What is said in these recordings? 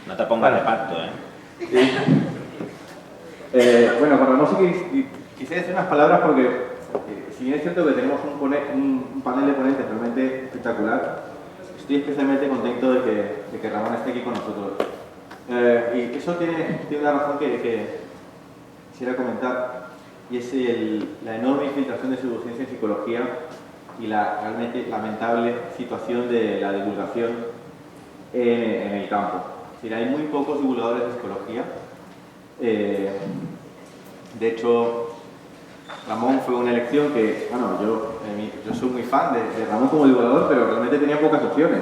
No te pongas de parto, ¿eh? Bueno, con Ramón sí que quisiera decir unas palabras porque, si bien es cierto que tenemos un panel de ponentes realmente espectacular, estoy especialmente contento de que Ramón esté aquí con nosotros. Y eso tiene una razón que quisiera comentar, y es la enorme infiltración de pseudociencia en psicología y la realmente lamentable situación de la divulgación en el campo. Es decir, hay muy pocos divulgadores de psicología. De hecho, Ramón fue una elección que, bueno, yo soy muy fan de Ramón como divulgador, pero realmente tenía pocas opciones.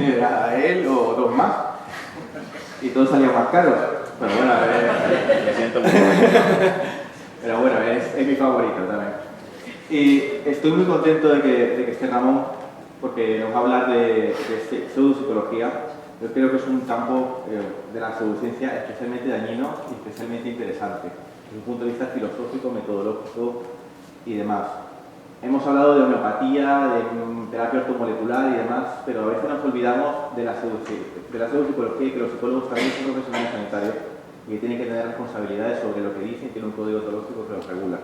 Era él o dos más. Y todos salían más caros. Pero bueno, Me siento muy pero bueno, es mi favorito también. Y estoy muy contento de que esté Ramón, porque nos va a hablar de pseudopsicología. Yo creo que es un campo de la pseudociencia especialmente dañino y especialmente interesante, desde un punto de vista filosófico, metodológico y demás. Hemos hablado de homeopatía, de terapia ortomolecular y demás, pero a veces nos olvidamos de la pseudopsicología y que los psicólogos también son profesionales sanitarios y que tienen que tener responsabilidades sobre lo que dicen, tiene un código ontológico que los regula.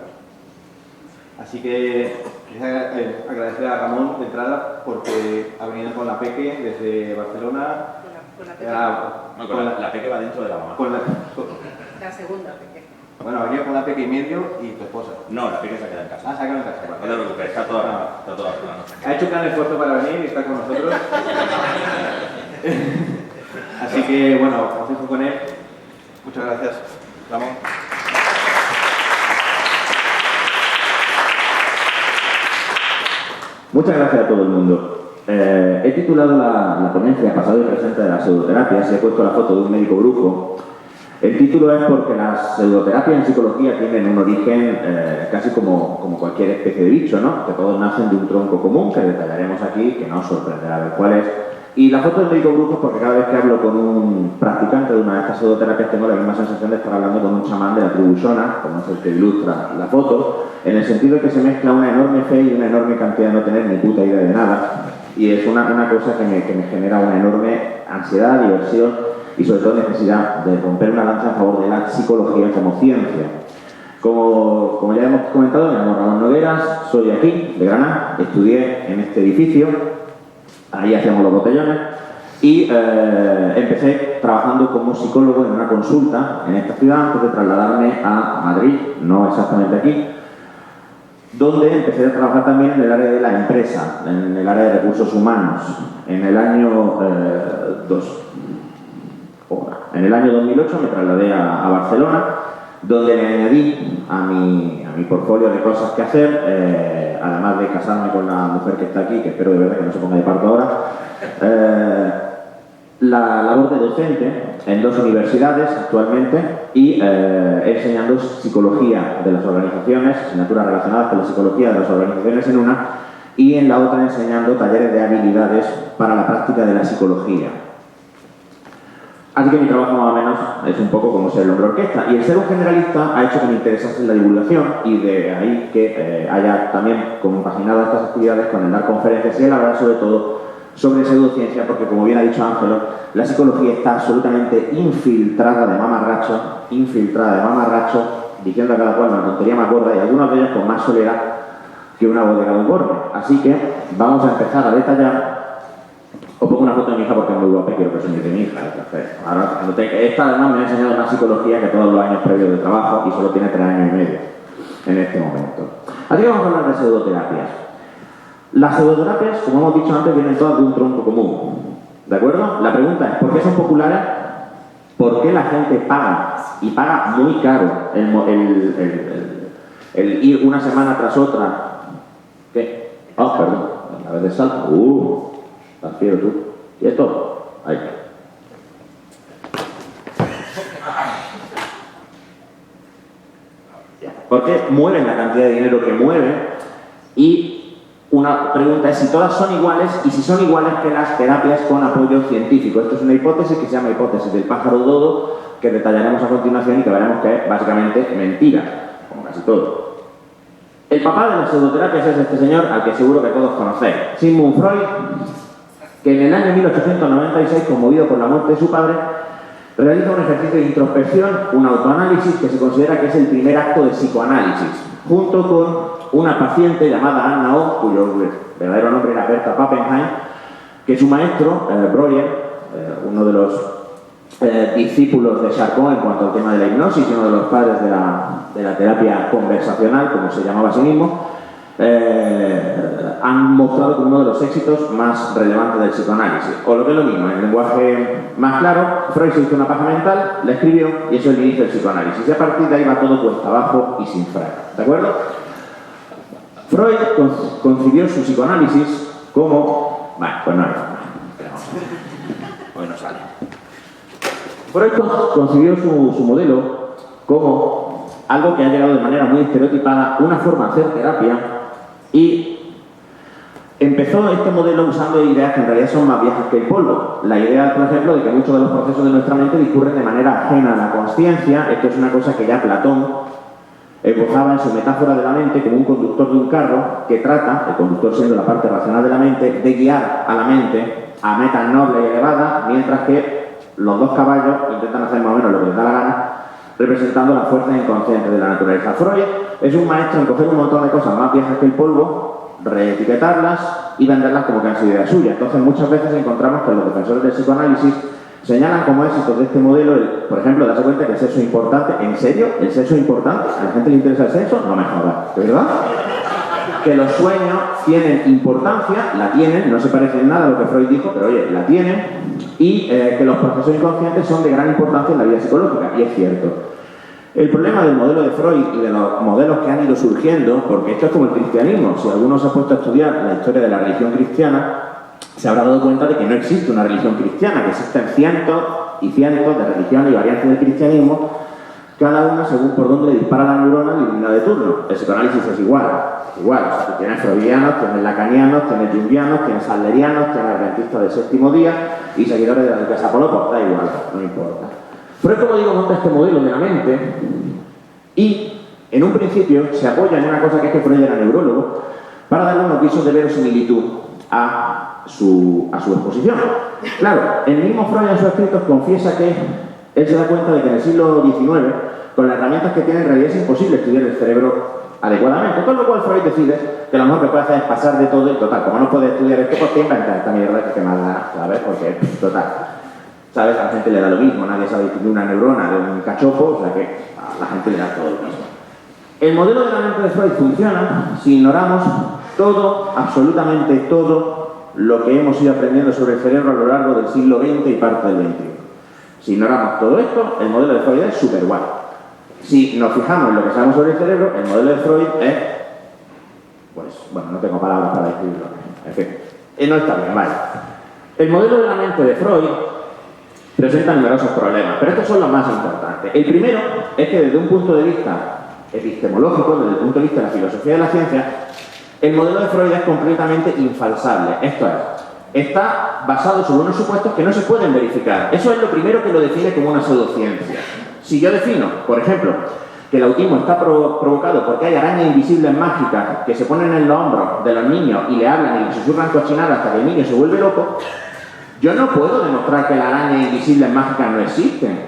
Así que quería agradecer a Ramón de entrada porque ha venido con la Peque desde Barcelona. La Peque va dentro de la mamá. La segunda Peque. Bueno, ha venido con la Peque y medio y tu esposa. No, la Peque se ha quedado en casa. Ah, se ha quedado en casa. No te preocupes, está toda Ha hecho un gran esfuerzo para venir y está con nosotros. Así que, bueno, os dejo con él. Muchas gracias, Ramón. Muchas gracias a todo el mundo. He titulado la ponencia Pasado y Presente de las Pseudoterapias y he puesto la foto de un médico brujo. El título es porque las pseudoterapias en psicología tienen un origen casi como cualquier especie de bicho, ¿no? Que todos nacen de un tronco común, que detallaremos aquí, que no os sorprenderá ver cuál es. Y la foto del médico brujo es porque cada vez que hablo con un practicante de una de estas pseudoterapias tengo la misma sensación de estar hablando con un chamán de la tribu Shona, como es el que ilustra la foto, en el sentido de que se mezcla una enorme fe y una enorme cantidad de no tener ni puta idea de nada. Y es una cosa que me genera una enorme ansiedad, diversión y sobre todo necesidad de romper una lanza a favor de la psicología como ciencia. Como ya hemos comentado, me llamo Ramón Nogueras, soy aquí, de Granada, estudié en este edificio, ahí hacíamos los botellones, y empecé trabajando como psicólogo en una consulta en esta ciudad antes de trasladarme a Madrid, no exactamente aquí, donde empecé a trabajar también en el área de la empresa, en el área de recursos humanos. En el año 2008 me trasladé a Barcelona, donde me añadí a mi portfolio de cosas que hacer, además de casarme con la mujer que está aquí, que espero de verdad que no se ponga de parto ahora, la labor de docente en 2 universidades actualmente y enseñando psicología de las organizaciones, asignaturas relacionadas con la psicología de las organizaciones en una, y en la otra enseñando talleres de habilidades para la práctica de la psicología. Así que mi trabajo más o menos es un poco como ser el hombre orquesta. Y el ser un generalista ha hecho que me interesase la divulgación y de ahí que haya también compaginado estas actividades con el dar conferencias y el hablar sobre todo sobre pseudociencia, porque como bien ha dicho Ángelo, la psicología está absolutamente infiltrada de mamarracho, diciendo a cada cual una tontería más gorda y algunos de ellos con más soledad que una bodega de un gordo. Así que vamos a empezar a detallar. Os pongo una foto de mi hija porque es muy guapa y quiero presumir de mi hija. Ahora, esta además me ha enseñado más psicología que todos los años previos de trabajo y solo tiene 3 años y medio en este momento. Así que vamos a hablar de pseudoterapias. Las pseudoterapias, como hemos dicho antes, vienen todas de un tronco común. ¿De acuerdo? La pregunta es, ¿por qué son populares? ¿Por qué la gente paga? Y paga muy caro el ir una semana tras otra. ¿Qué? Ah, perdón. A ver de salto. Estás fiero tú. ¿Y esto? Ahí. ¿Por qué mueven la cantidad de dinero que mueven? Y una pregunta es si todas son iguales y si son iguales que las terapias con apoyo científico. Esto es una hipótesis que se llama hipótesis del pájaro dodo, que detallaremos a continuación y que veremos que es básicamente mentira, como casi todo. El papá de las pseudoterapias es este señor al que seguro que todos conocéis, Sigmund Freud, que en el año 1896, conmovido por la muerte de su padre, realiza un ejercicio de introspección, un autoanálisis que se considera que es el primer acto de psicoanálisis, junto con una paciente llamada Anna O, cuyo verdadero nombre era Berta Pappenheim, que su maestro, Breuer, uno de los discípulos de Charcot en cuanto al tema de la hipnosis y uno de los padres de la terapia conversacional, como se llamaba a sí mismo, han mostrado como uno de los éxitos más relevantes del psicoanálisis. O lo que es lo mismo, en lenguaje más claro, Freud se hizo una paja mental, la escribió y eso es el inicio del psicoanálisis. Y a partir de ahí va todo cuesta abajo y sin freno. ¿De acuerdo? Freud concibió su psicoanálisis como... Bueno, pues no hay forma. Hoy no sale. Freud concibió su modelo como algo que ha llegado de manera muy estereotipada, una forma de hacer terapia, y empezó este modelo usando ideas que en realidad son más viejas que el polvo. La idea, por ejemplo, de que muchos de los procesos de nuestra mente discurren de manera ajena a la consciencia. Esto es una cosa que ya Platón esbozaba en su metáfora de la mente como un conductor de un carro que trata, el conductor siendo la parte racional de la mente, de guiar a la mente a metas nobles y elevadas, mientras que los dos caballos intentan hacer más o menos lo que les da la gana, representando las fuerzas inconscientes de la naturaleza. Freud es un maestro en coger un montón de cosas más viejas que el polvo, reetiquetarlas y venderlas como que han sido ideas suyas. Entonces muchas veces encontramos que los defensores del psicoanálisis señalan como éxitos de este modelo, por ejemplo, darse cuenta que el sexo es importante. ¿En serio? ¿El sexo es importante? ¿A la gente le interesa el sexo? No me jodas, ¿de verdad? Que los sueños tienen importancia, la tienen, no se parece en nada a lo que Freud dijo, pero oye, la tienen, y que los procesos inconscientes son de gran importancia en la vida psicológica, y es cierto. El problema del modelo de Freud y de los modelos que han ido surgiendo, porque esto es como el cristianismo, si alguno se ha puesto a estudiar la historia de la religión cristiana, se habrá dado cuenta de que no existe una religión cristiana, que existen cientos y cientos de religiones y variantes del cristianismo, cada una según por dónde le dispara la neurona al iluminado de turno. El psicoanálisis es igual. O sea, tú tienes freudianos, tienes lacanianos, tienes jungianos, tienes adlerianos, tienes adventistas del séptimo día y seguidores de la Iglesia Apolo, pues da igual, no importa. Freud, como digo, monta este modelo de la mente y, en un principio, se apoya en una cosa que es que Freud era neurólogo para darle unos visos de verosimilitud a su exposición. Claro, el mismo Freud en sus escritos confiesa que él se da cuenta de que en el siglo XIX, con las herramientas que tiene, en realidad es imposible estudiar el cerebro adecuadamente. Con lo cual Freud decide que lo mejor que puede hacer es pasar de todo y total. Como no puede estudiar esto, pues te inventar esta mierda que más da, ¿sabes? Porque, total, ¿sabes? A la gente le da lo mismo, nadie sabe distinguir una neurona de un cachopo, o sea que a la gente le da todo lo mismo. El modelo de la mente de Freud funciona si ignoramos todo, absolutamente todo, lo que hemos ido aprendiendo sobre el cerebro a lo largo del siglo XX y parte del XXI. Si ignoramos todo esto, el modelo de Freud es súper guay. Si nos fijamos en lo que sabemos sobre el cerebro, el modelo de Freud es... Pues, bueno, no tengo palabras para describirlo. En fin, no está bien, vale. El modelo de la mente de Freud presenta numerosos problemas, pero estos son los más importantes. El primero es que desde un punto de vista epistemológico, desde el punto de vista de la filosofía de la ciencia, el modelo de Freud es completamente infalsable. Esto es, está basado sobre unos supuestos que no se pueden verificar. Eso es lo primero que lo define como una pseudociencia. Si yo defino, por ejemplo, que el autismo está provocado porque hay arañas invisibles mágicas que se ponen en los hombros de los niños y le hablan y le susurran cochinadas hasta que el niño se vuelve loco, yo no puedo demostrar que las arañas invisibles mágicas no existen.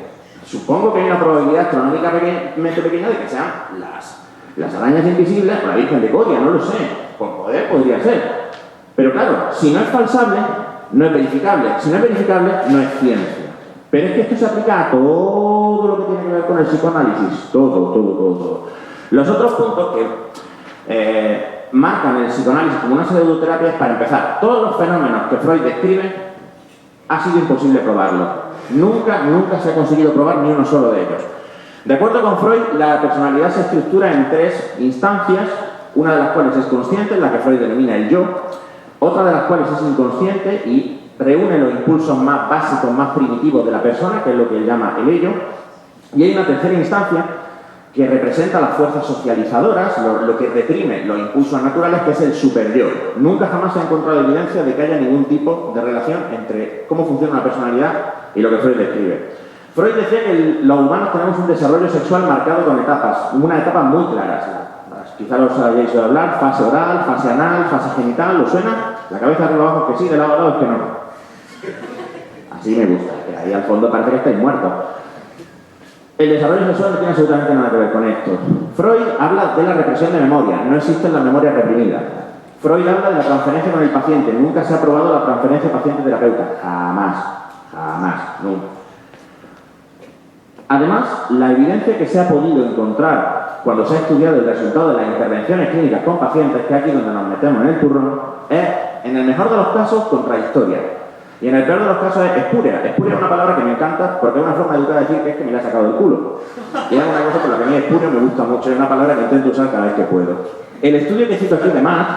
Supongo que hay una probabilidad astronómicamente pequeña de que sean las arañas invisibles o la Virgen de Coria, no lo sé. Con poder podría ser. Pero claro, si no es falsable, no es verificable. Si no es verificable, no es ciencia. Pero es que esto se aplica a todo lo que tiene que ver con el psicoanálisis. Todo. Los otros puntos que marcan el psicoanálisis como una pseudoterapia es, para empezar, todos los fenómenos que Freud describe ha sido imposible probarlo. Nunca se ha conseguido probar ni uno solo de ellos. De acuerdo con Freud, la personalidad se estructura en 3 instancias, una de las cuales es consciente, la que Freud denomina el yo, otra de las cuales es inconsciente y reúne los impulsos más básicos, más primitivos de la persona, que es lo que él llama el ello, y hay una tercera instancia que representa las fuerzas socializadoras, lo que reprime los impulsos naturales, que es el superyo. Nunca jamás se ha encontrado evidencia de que haya ningún tipo de relación entre cómo funciona una personalidad y lo que Freud describe. Freud decía que los humanos tenemos un desarrollo sexual marcado con etapas, unas etapas muy claras. Quizá los hayáis oído hablar: fase oral, fase anal, fase genital. ¿Os suena? La cabeza de arriba abajo que sí, de lado a lado es que no. Así me gusta, que ahí al fondo parece que estáis muertos. El desarrollo sexual no tiene absolutamente nada que ver con esto. Freud habla de la represión de memoria, no existen las memorias reprimidas. Freud habla de la transferencia con el paciente, nunca se ha probado la transferencia paciente-terapeuta, jamás, nunca. Además, la evidencia que se ha podido encontrar cuando se ha estudiado el resultado de las intervenciones clínicas con pacientes, que es aquí donde nos metemos en el turrón, es, en el mejor de los casos, contradictoria. Y en el peor de los casos es espúrea. Espúrea es una palabra que me encanta porque es una forma educada de decir que es que me la he sacado del culo. Y es una cosa por la que a mí espúrea me gusta mucho, es una palabra que intento usar cada vez que puedo. El estudio que cito aquí de Matt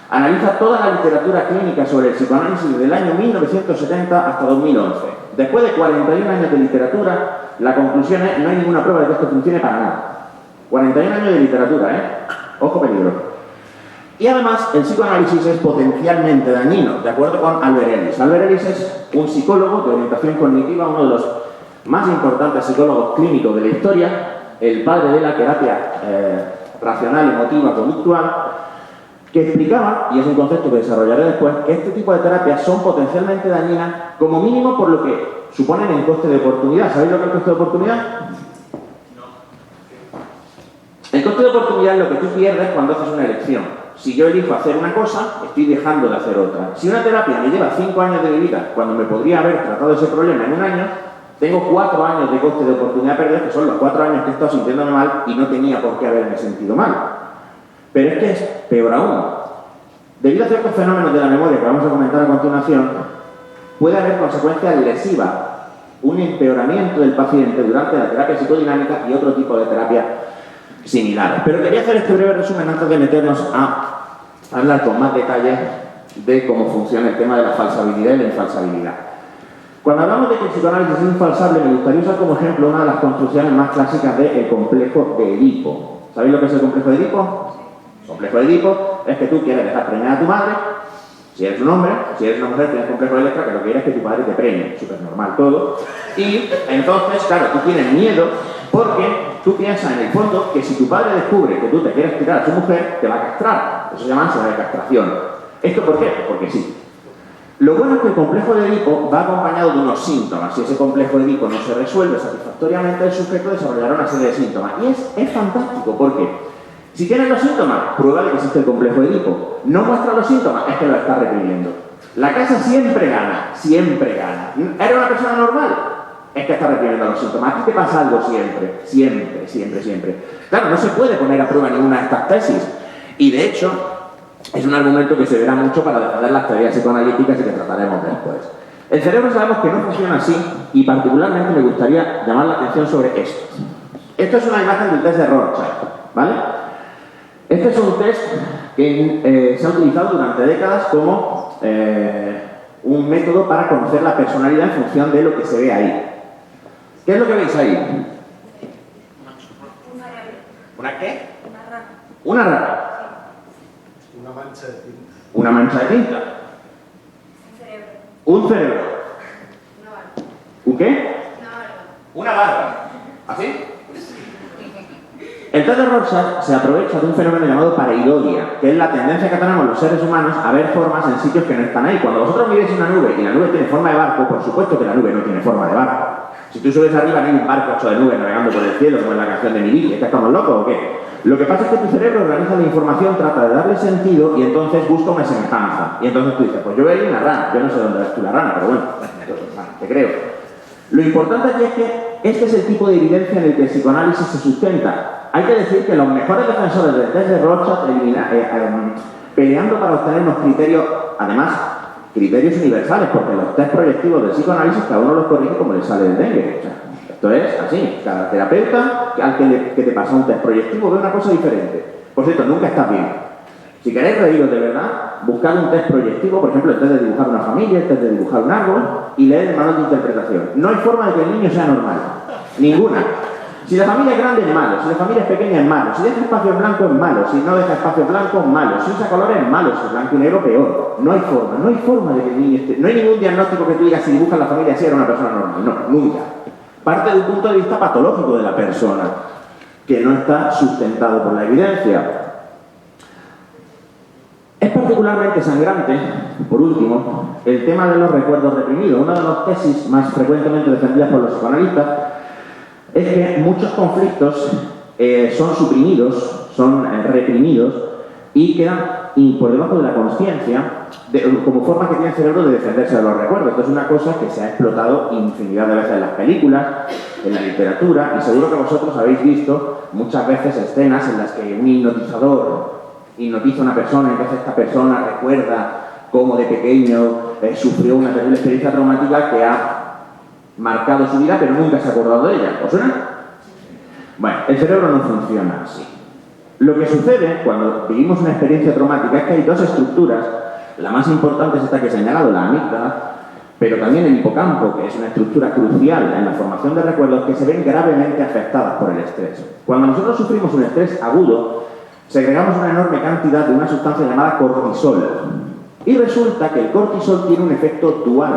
analiza toda la literatura clínica sobre el psicoanálisis desde el año 1970 hasta 2011. Después de 41 años de literatura, la conclusión es: no hay ninguna prueba de que esto funcione para nada. 41 años de literatura, ¿eh? Ojo peligro. Y además, el psicoanálisis es potencialmente dañino, de acuerdo con Albert Ellis. Albert Ellis es un psicólogo de orientación cognitiva, uno de los más importantes psicólogos clínicos de la historia, el padre de la terapia racional, emotiva, conductual, que explicaba, y es un concepto que desarrollaré después, que este tipo de terapias son potencialmente dañinas, como mínimo por lo que suponen en coste de oportunidad. ¿Sabéis lo que es el coste de oportunidad? El coste de oportunidad es lo que tú pierdes cuando haces una elección. Si yo elijo hacer una cosa, estoy dejando de hacer otra. Si una terapia me lleva 5 años de mi vida, cuando me podría haber tratado ese problema en un año, tengo 4 años de coste de oportunidad perdidos, que son los 4 años que he estado sintiéndome mal y no tenía por qué haberme sentido mal. Pero es que es peor aún. Debido a ciertos fenómenos de la memoria que vamos a comentar a continuación, puede haber consecuencias lesivas, un empeoramiento del paciente durante la terapia psicodinámica y otro tipo de terapia similares. Pero quería hacer este breve resumen antes de meternos a hablar con más detalles de cómo funciona el tema de la falsabilidad y la infalsabilidad. Cuando hablamos de que el psicoanálisis es infalsable, me gustaría usar como ejemplo una de las construcciones más clásicas del complejo de Edipo. ¿Sabéis lo que es el complejo de Edipo? El complejo de Edipo es que tú quieres dejar preñada a tu madre. Si eres un hombre, si eres una mujer, tienes complejo de Electra, que lo que quieres es que tu padre te preñe. Súper normal todo. Y entonces, claro, tú tienes miedo porque tú piensas en el fondo que si tu padre descubre que tú te quieres tirar a su mujer, te va a castrar. Eso se llama ansiedad de castración. ¿Esto por qué? Porque sí. Lo bueno es que el complejo de Edipo va acompañado de unos síntomas. Si ese complejo de Edipo no se resuelve satisfactoriamente, el sujeto desarrollará una serie de síntomas. Y es fantástico porque si tienes los síntomas, prueba de que existe el complejo de Edipo. No muestra los síntomas, es que lo está reprimiendo. La casa siempre gana, siempre gana. ¿Eres una persona normal? Es que está reprimiendo los síntomas. Aquí te pasa algo siempre, siempre, siempre, siempre. Claro, no se puede poner a prueba ninguna de estas tesis. Y de hecho, es un argumento que se verá mucho para defender las teorías psicoanalíticas y que trataremos después. El cerebro sabemos que no funciona así y particularmente me gustaría llamar la atención sobre esto. Esto es una imagen del test de Rorschach, ¿vale? Este es un test que se ha utilizado durante décadas como un método para conocer la personalidad en función de lo que se ve ahí. ¿Qué es lo que veis ahí? ¿Una qué? Una rana. Una rana. Una mancha de tinta. Una mancha de tinta. Un cerebro. Un cerebro. Una barba. ¿Un qué? Una barba. Una barba. ¿Así? El test de Rorschach se aprovecha de un fenómeno llamado pareidolia, que es la tendencia que tenemos los seres humanos a ver formas en sitios que no están ahí. Cuando vosotros miréis una nube y la nube tiene forma de barco, por supuesto que la nube no tiene forma de barco. Si tú subes arriba, no hay un barco hecho de nube navegando por el cielo, como en la canción de Miri. ¿Es que estamos locos o qué? Lo que pasa es que tu cerebro organiza la información, trata de darle sentido y entonces busca una semejanza. Y entonces tú dices, pues yo veo ahí una rana. Yo no sé dónde ves tú la rana, pero bueno, te creo. Lo importante aquí es que este es el tipo de evidencia en el que el psicoanálisis se sustenta. Hay que decir que los mejores defensores del test de Rorschach peleando para obtener unos criterios, además, criterios universales, porque los test proyectivos del psicoanálisis cada uno los corrige como le sale del dengue. O sea, esto es así. Cada terapeuta al que te pasa un test proyectivo ve una cosa diferente. Por cierto, nunca estás bien. Si queréis reíros de verdad, buscad un test proyectivo, por ejemplo, el test de dibujar una familia, el test de dibujar un árbol, y leed el manual de interpretación. No hay forma de que el niño sea normal. Ninguna. Si la familia es grande es malo, si la familia es pequeña es malo, si deja espacio en blanco es malo, si no deja espacio en blanco es malo, si usa colores es malo, si es blanco y negro peor. No hay forma de que el niño esté... No hay ningún diagnóstico que tú digas si dibujas la familia así era una persona normal, no, nunca. Parte de un punto de vista patológico de la persona, que no está sustentado por la evidencia. Es particularmente sangrante, por último, el tema de los recuerdos reprimidos. Una de las tesis más frecuentemente defendidas por los psicoanalistas es que muchos conflictos son suprimidos, son reprimidos y quedan por debajo de la consciencia como forma que tiene el cerebro de defenderse de los recuerdos. Esto es una cosa que se ha explotado infinidad de veces en las películas, en la literatura, y seguro que vosotros habéis visto muchas veces escenas en las que un hipnotizador hipnotiza a una persona y entonces esta persona recuerda cómo de pequeño sufrió una terrible experiencia traumática que ha marcado su vida pero nunca se ha acordado de ella. ¿Os suena? Bueno, el cerebro no funciona así. Lo que sucede cuando vivimos una experiencia traumática es que hay dos estructuras. La más importante es esta que he señalado, la amígdala, pero también el hipocampo, que es una estructura crucial en la formación de recuerdos, que se ven gravemente afectadas por el estrés. Cuando nosotros sufrimos un estrés agudo, segregamos una enorme cantidad de una sustancia llamada cortisol. Y resulta que el cortisol tiene un efecto dual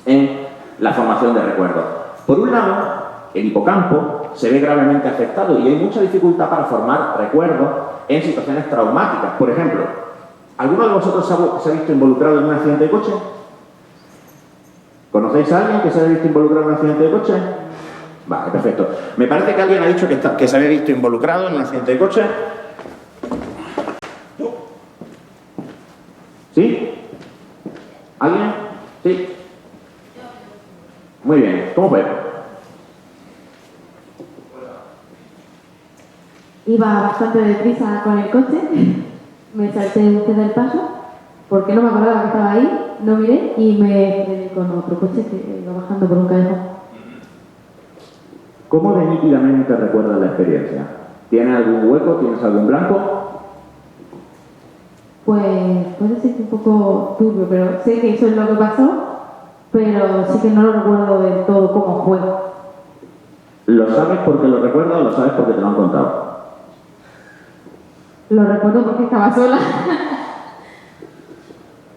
en la formación de recuerdos. Por un lado, el hipocampo se ve gravemente afectado y hay mucha dificultad para formar recuerdos en situaciones traumáticas. Por ejemplo, ¿alguno de vosotros se ha visto involucrado en un accidente de coche? ¿Conocéis a alguien que se haya visto involucrado en un accidente de coche? Vale, perfecto. Me parece que alguien ha dicho que se había visto involucrado en un accidente de coche. ¿Sí? ¿Alguien? ¿Sí? Muy bien. ¿Cómo fue? Iba bastante deprisa con el coche, me salté usted del paso, porque no me acordaba que estaba ahí, no miré y me frené con otro coche que iba bajando por un callejón. ¿Cómo de nítidamente recuerdas la experiencia? ¿Tienes algún hueco? ¿Tienes algún blanco? Pues puede ser un poco turbio, pero sé que eso es lo que pasó, pero sí que no lo recuerdo del todo cómo fue. ¿Lo sabes porque lo recuerdas o lo sabes porque te lo han contado? Lo recuerdo porque estaba sola.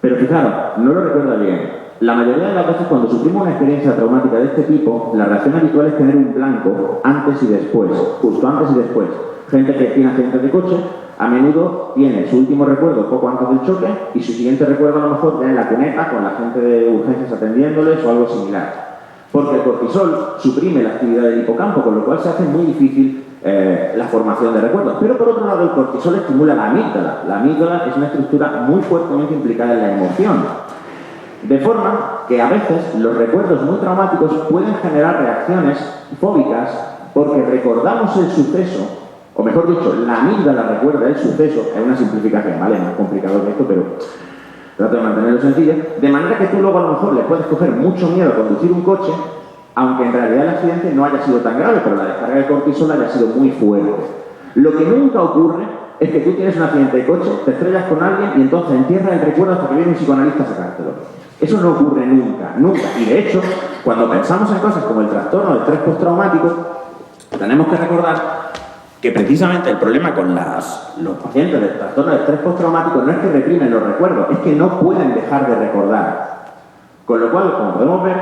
Pero fijaros, no lo recuerda bien. La mayoría de las veces cuando sufrimos una experiencia traumática de este tipo, la reacción habitual es tener un blanco antes y después, justo antes y después. Gente que tiene accidentes de coche, a menudo tiene su último recuerdo poco antes del choque y su siguiente recuerdo a lo mejor ya en la cuneta con la gente de urgencias atendiéndoles o algo similar. Porque el cortisol suprime la actividad del hipocampo, con lo cual se hace muy difícil la formación de recuerdos. Pero por otro lado, el cortisol estimula la amígdala. La amígdala es una estructura muy fuertemente implicada en la emoción. De forma que a veces los recuerdos muy traumáticos pueden generar reacciones fóbicas porque recordamos el suceso, o mejor dicho, la amígdala recuerda el suceso. Es una simplificación, ¿vale? Más complicado que esto, pero trato de mantenerlo sencillo. De manera que tú luego a lo mejor le puedes coger mucho miedo a conducir un coche, aunque en realidad el accidente no haya sido tan grave, pero la descarga de cortisol haya sido muy fuerte. Lo que nunca ocurre es que tú tienes un accidente de coche, te estrellas con alguien y entonces entierras el recuerdo hasta que viene un psicoanalista a sacártelo. Eso no ocurre nunca, nunca. Y de hecho, cuando pensamos en cosas como el trastorno de estrés postraumático, tenemos que recordar que precisamente el problema con los pacientes del trastorno de estrés postraumático no es que reprimen los recuerdos, es que no pueden dejar de recordar. Con lo cual, como podemos ver,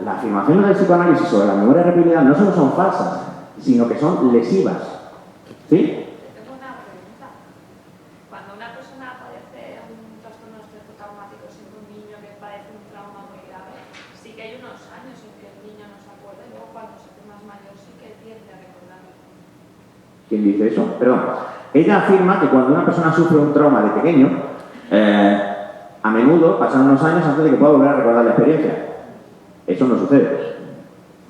las afirmaciones del psicoanálisis sobre la memoria reprimida no solo son falsas, sino que son lesivas. ¿Sí? Tengo una pregunta. Cuando una persona padece un trastorno de estrés traumático, siendo un niño que padece un trauma muy grave, sí que hay unos años en que el niño no se acuerda y luego cuando se hace más mayor sí que tiende a recordarlo. ¿Quién dice eso? Perdón. Ella afirma que cuando una persona sufre un trauma de pequeño, a menudo pasan unos años antes de que pueda volver a recordar la experiencia. Eso no sucede.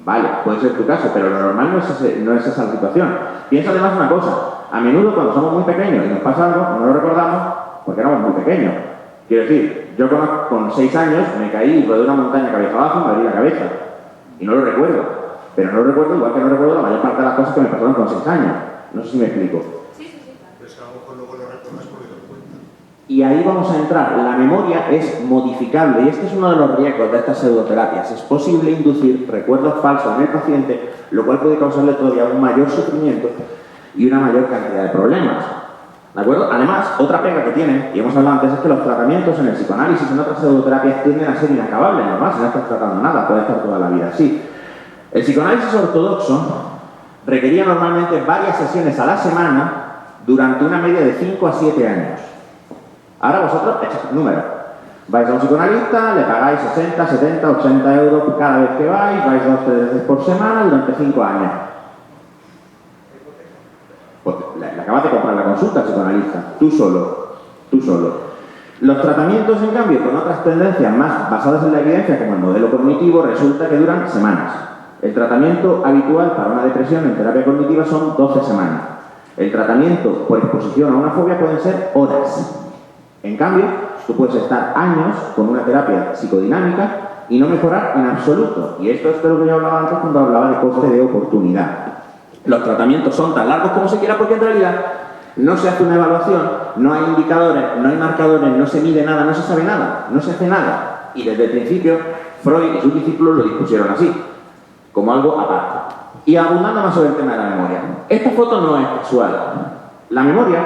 Vale, puede ser tu caso, pero lo normal no es esa situación. Piensa además una cosa. A menudo cuando somos muy pequeños y nos pasa algo, no lo recordamos porque éramos muy pequeños. Quiero decir, yo con 6 años me caí de una montaña cabeza abajo y me abrí la cabeza. Y no lo recuerdo. Pero no lo recuerdo igual que no recuerdo la mayor parte de las cosas que me pasaron con 6 años. No sé si me explico. Sí, claro. Pero es que a lo mejor luego lo recuerdas porque te lo cuentan. Y ahí vamos a entrar. La memoria es modificable y este es uno de los riesgos de estas pseudoterapias. Es posible inducir recuerdos falsos en el paciente, lo cual puede causarle todavía un mayor sufrimiento y una mayor cantidad de problemas. ¿De acuerdo? Además, otra pega que tienen, y hemos hablado antes, es que los tratamientos en el psicoanálisis, en otras pseudoterapias, tienden a ser inacabables. Normal, si no estás tratando nada, puede estar toda la vida así. El psicoanálisis ortodoxo requería normalmente varias sesiones a la semana durante una media de 5 a 7 años. Ahora vosotros echáis números. Vais a un psicoanalista, le pagáis 60, 70, 80 euros cada vez que vais 2 o 3 veces por semana durante 5 años. Pues le acabas de comprar la consulta al psicoanalista, tú solo. Los tratamientos, en cambio, con otras tendencias más basadas en la evidencia, como el modelo cognitivo, resulta que duran semanas. El tratamiento habitual para una depresión en terapia cognitiva son 12 semanas. El tratamiento por exposición a una fobia pueden ser horas. En cambio, tú puedes estar años con una terapia psicodinámica y no mejorar en absoluto. Y esto es de lo que yo hablaba antes cuando hablaba de coste de oportunidad. Los tratamientos son tan largos como se quiera porque en realidad no se hace una evaluación, no hay indicadores, no hay marcadores, no se mide nada, no se sabe nada, no se hace nada. Y desde el principio, Freud y sus discípulos lo dispusieron así, como algo aparte. Y abundando más sobre el tema de la memoria. Esta foto no es casual. La memoria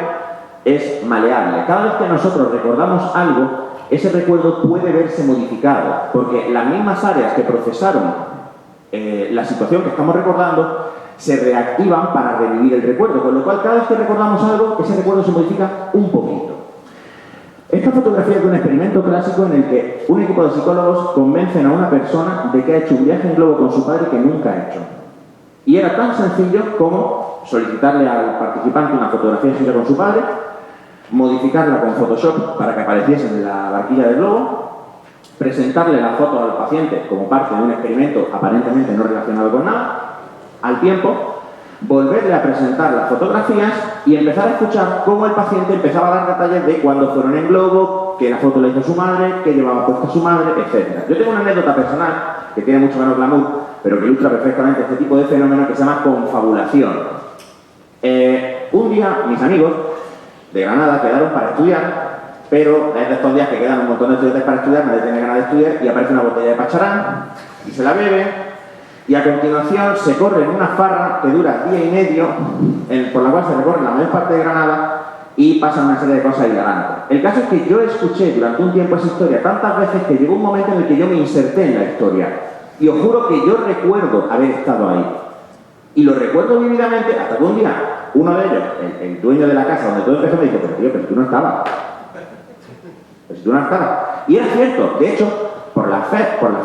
es maleable. Cada vez que nosotros recordamos algo, ese recuerdo puede verse modificado, porque las mismas áreas que procesaron la situación que estamos recordando se reactivan para revivir el recuerdo, con lo cual cada vez que recordamos algo, ese recuerdo se modifica un poquito. Esta fotografía es de un experimento clásico en el que un equipo de psicólogos convencen a una persona de que ha hecho un viaje en globo con su padre que nunca ha hecho. Y era tan sencillo como solicitarle al participante una fotografía suya con su padre, modificarla con Photoshop para que apareciese en la barquilla del globo, presentarle la foto al paciente como parte de un experimento aparentemente no relacionado con nada, al tiempo, volverle a presentar las fotografías y empezar a escuchar cómo el paciente empezaba a dar detalles de cuándo fueron en globo, que la foto la hizo su madre, que llevaba puesta su madre, etc. Yo tengo una anécdota personal que tiene mucho menos glamour, pero que ilustra perfectamente este tipo de fenómeno que se llama confabulación. Un día, mis amigos de Granada quedaron para estudiar, pero es de estos días que quedan un montón de estudiantes para estudiar, nadie tiene ganas de estudiar, y aparece una botella de pacharán, y se la bebe, y a continuación se corre en una farra que dura día y medio, por la cual se recorre la mayor parte de Granada, y pasan una serie de cosas hilarantes. El caso es que yo escuché durante un tiempo esa historia tantas veces que llegó un momento en el que yo me inserté en la historia. Y os juro que yo recuerdo haber estado ahí. Y lo recuerdo vividamente hasta que un día, uno de ellos, el dueño de la casa donde todo empezó, me dijo, pero tío, pero tú no estabas. Pero si tú no estabas. Y era cierto, de hecho, por las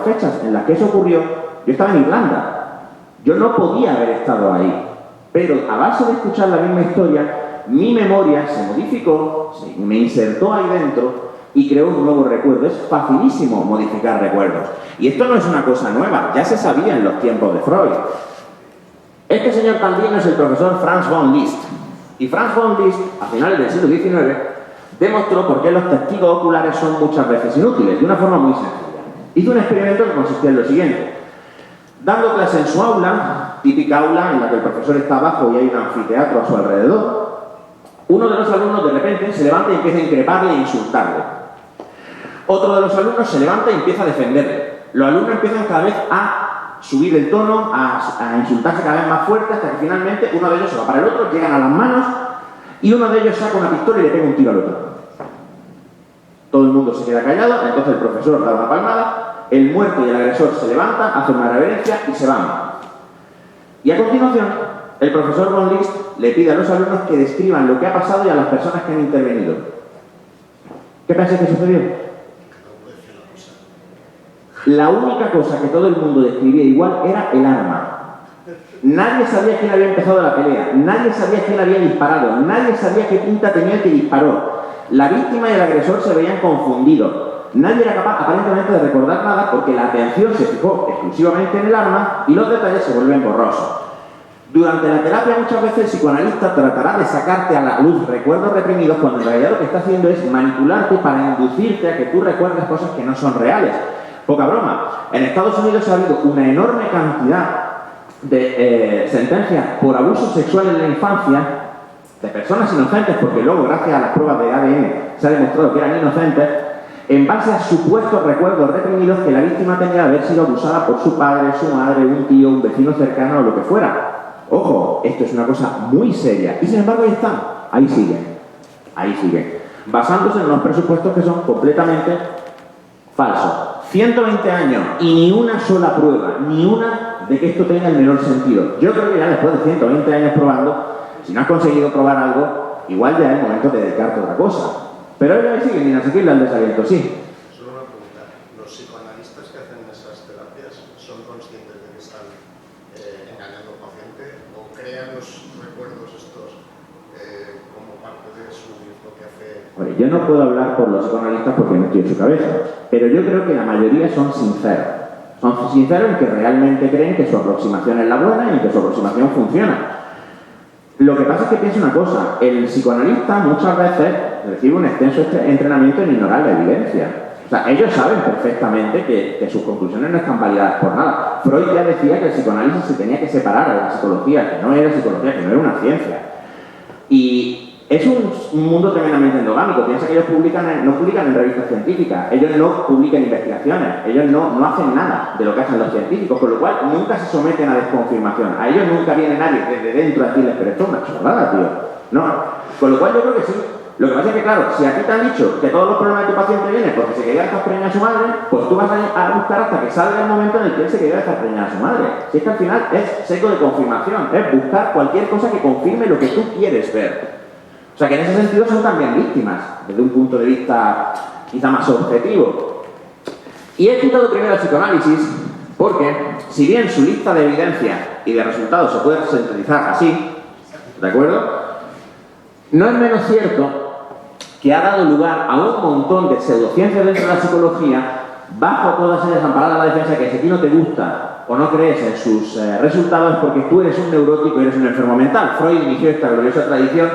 fechas en las que eso ocurrió, yo estaba en Irlanda. Yo no podía haber estado ahí. Pero a base de escuchar la misma historia, mi memoria se modificó, me insertó ahí dentro y creó un nuevo recuerdo. Es facilísimo modificar recuerdos. Y esto no es una cosa nueva, ya se sabía en los tiempos de Freud. Este señor también es el profesor Franz von Liszt. Y Franz von Liszt, a finales del siglo XIX, demostró por qué los testigos oculares son muchas veces inútiles, de una forma muy sencilla. Hizo un experimento que consistía en lo siguiente. Dando clase en su aula, típica aula en la que el profesor está abajo y hay un anfiteatro a su alrededor, uno de los alumnos de repente se levanta y empieza a increparle e insultarle. Otro de los alumnos se levanta y empieza a defenderle. Los alumnos empiezan cada vez a subir el tono, a insultarse cada vez más fuerte, hasta que finalmente uno de ellos se va para el otro, llegan a las manos y uno de ellos saca una pistola y le pega un tiro al otro. Todo el mundo se queda callado, entonces el profesor da una palmada, el muerto y el agresor se levantan, hacen una reverencia y se van. Y a continuación, el profesor von Liszt le pide a los alumnos que describan lo que ha pasado y a las personas que han intervenido. ¿Qué pensáis que sucedió? La única cosa que todo el mundo describía igual era el arma. Nadie sabía quién había empezado la pelea, nadie sabía quién había disparado, nadie sabía qué pinta tenía el que disparó. La víctima y el agresor se veían confundidos. Nadie era capaz aparentemente de recordar nada porque la atención se fijó exclusivamente en el arma y los detalles se vuelven borrosos. Durante la terapia muchas veces el psicoanalista tratará de sacarte a la luz recuerdos reprimidos cuando en realidad lo que está haciendo es manipularte para inducirte a que tú recuerdes cosas que no son reales. Poca broma. En Estados Unidos ha habido una enorme cantidad de sentencias por abuso sexual en la infancia de personas inocentes, porque luego gracias a las pruebas de ADN se ha demostrado que eran inocentes, en base a supuestos recuerdos reprimidos que la víctima tenía de haber sido abusada por su padre, su madre, un tío, un vecino cercano o lo que fuera. Ojo, esto es una cosa muy seria. Y sin embargo ahí están, ahí siguen, basándose en unos presupuestos que son completamente falsos. 120 años y ni una sola prueba, ni una de que esto tenga el menor sentido. Yo creo que ya después de 120 años probando, si no has conseguido probar algo, igual ya es momento de dedicarte a otra cosa. Pero ellos ahí siguen y a seguirle al desaliento, sí. Solo una pregunta. ¿Los psicoanalistas que hacen esas terapias son conscientes de que están engañando al paciente o crean los recuerdos estos como parte de su propia fe? Oye, yo no puedo hablar por los psicoanalistas porque no estoy en su cabeza, pero yo creo que la mayoría son sinceros. Son sinceros en que realmente creen que su aproximación es la buena y que su aproximación funciona. Lo que pasa es que piensa una cosa, el psicoanalista muchas veces recibe un extenso entrenamiento en ignorar la evidencia. O sea, ellos saben perfectamente que sus conclusiones no están validadas por nada. Freud ya decía que el psicoanálisis se tenía que separar de la psicología, que no era psicología, que no era una ciencia. Y es un mundo tremendamente endogámico. Piensa que ellos no publican en revistas científicas, ellos no publican investigaciones, ellos no hacen nada de lo que hacen los científicos, con lo cual nunca se someten a desconfirmación. A ellos nunca viene nadie desde dentro a decirles, pero esto es una chorrada, tío. No. Con lo cual yo creo que sí. Lo que pasa es que, claro, si a ti te han dicho que todos los problemas de tu paciente vienen porque se quería dejar preñar a su madre, pues tú vas a buscar hasta que salga el momento en el que él se quería dejar preñar a su madre. Si es que al final es seco de confirmación, es buscar cualquier cosa que confirme lo que tú quieres ver. O sea que en ese sentido son también víctimas, desde un punto de vista quizá más objetivo. Y he citado primero el psicoanálisis porque, si bien su lista de evidencia y de resultados se puede sintetizar así, ¿de acuerdo? No es menos cierto que ha dado lugar a un montón de pseudociencias dentro de la psicología, bajo todas ellas amparadas la defensa que si a ti no te gusta o no crees en sus resultados es porque tú eres un neurótico y eres un enfermo mental. Freud inició esta gloriosa tradición.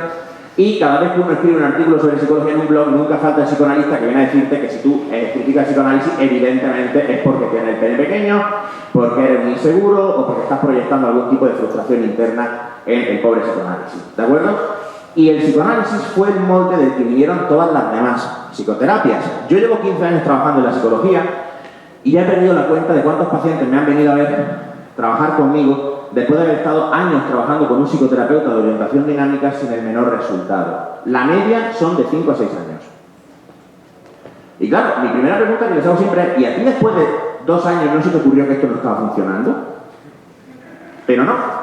Y cada vez que uno escribe un artículo sobre psicología en un blog, nunca falta el psicoanalista que viene a decirte que si tú criticas el psicoanálisis, evidentemente es porque tienes el pene pequeño, porque eres muy inseguro o porque estás proyectando algún tipo de frustración interna en el pobre psicoanálisis. ¿De acuerdo? Y el psicoanálisis fue el molde del que vinieron todas las demás psicoterapias. Yo llevo 15 años trabajando en la psicología y ya he perdido la cuenta de cuántos pacientes me han venido a ver trabajar conmigo después de haber estado años trabajando con un psicoterapeuta de orientación dinámica sin el menor resultado. La media son de 5 a 6 años. Y claro, mi primera pregunta que les hago siempre es, ¿y a ti después de 2 años no se te ocurrió que esto no estaba funcionando? Pero no.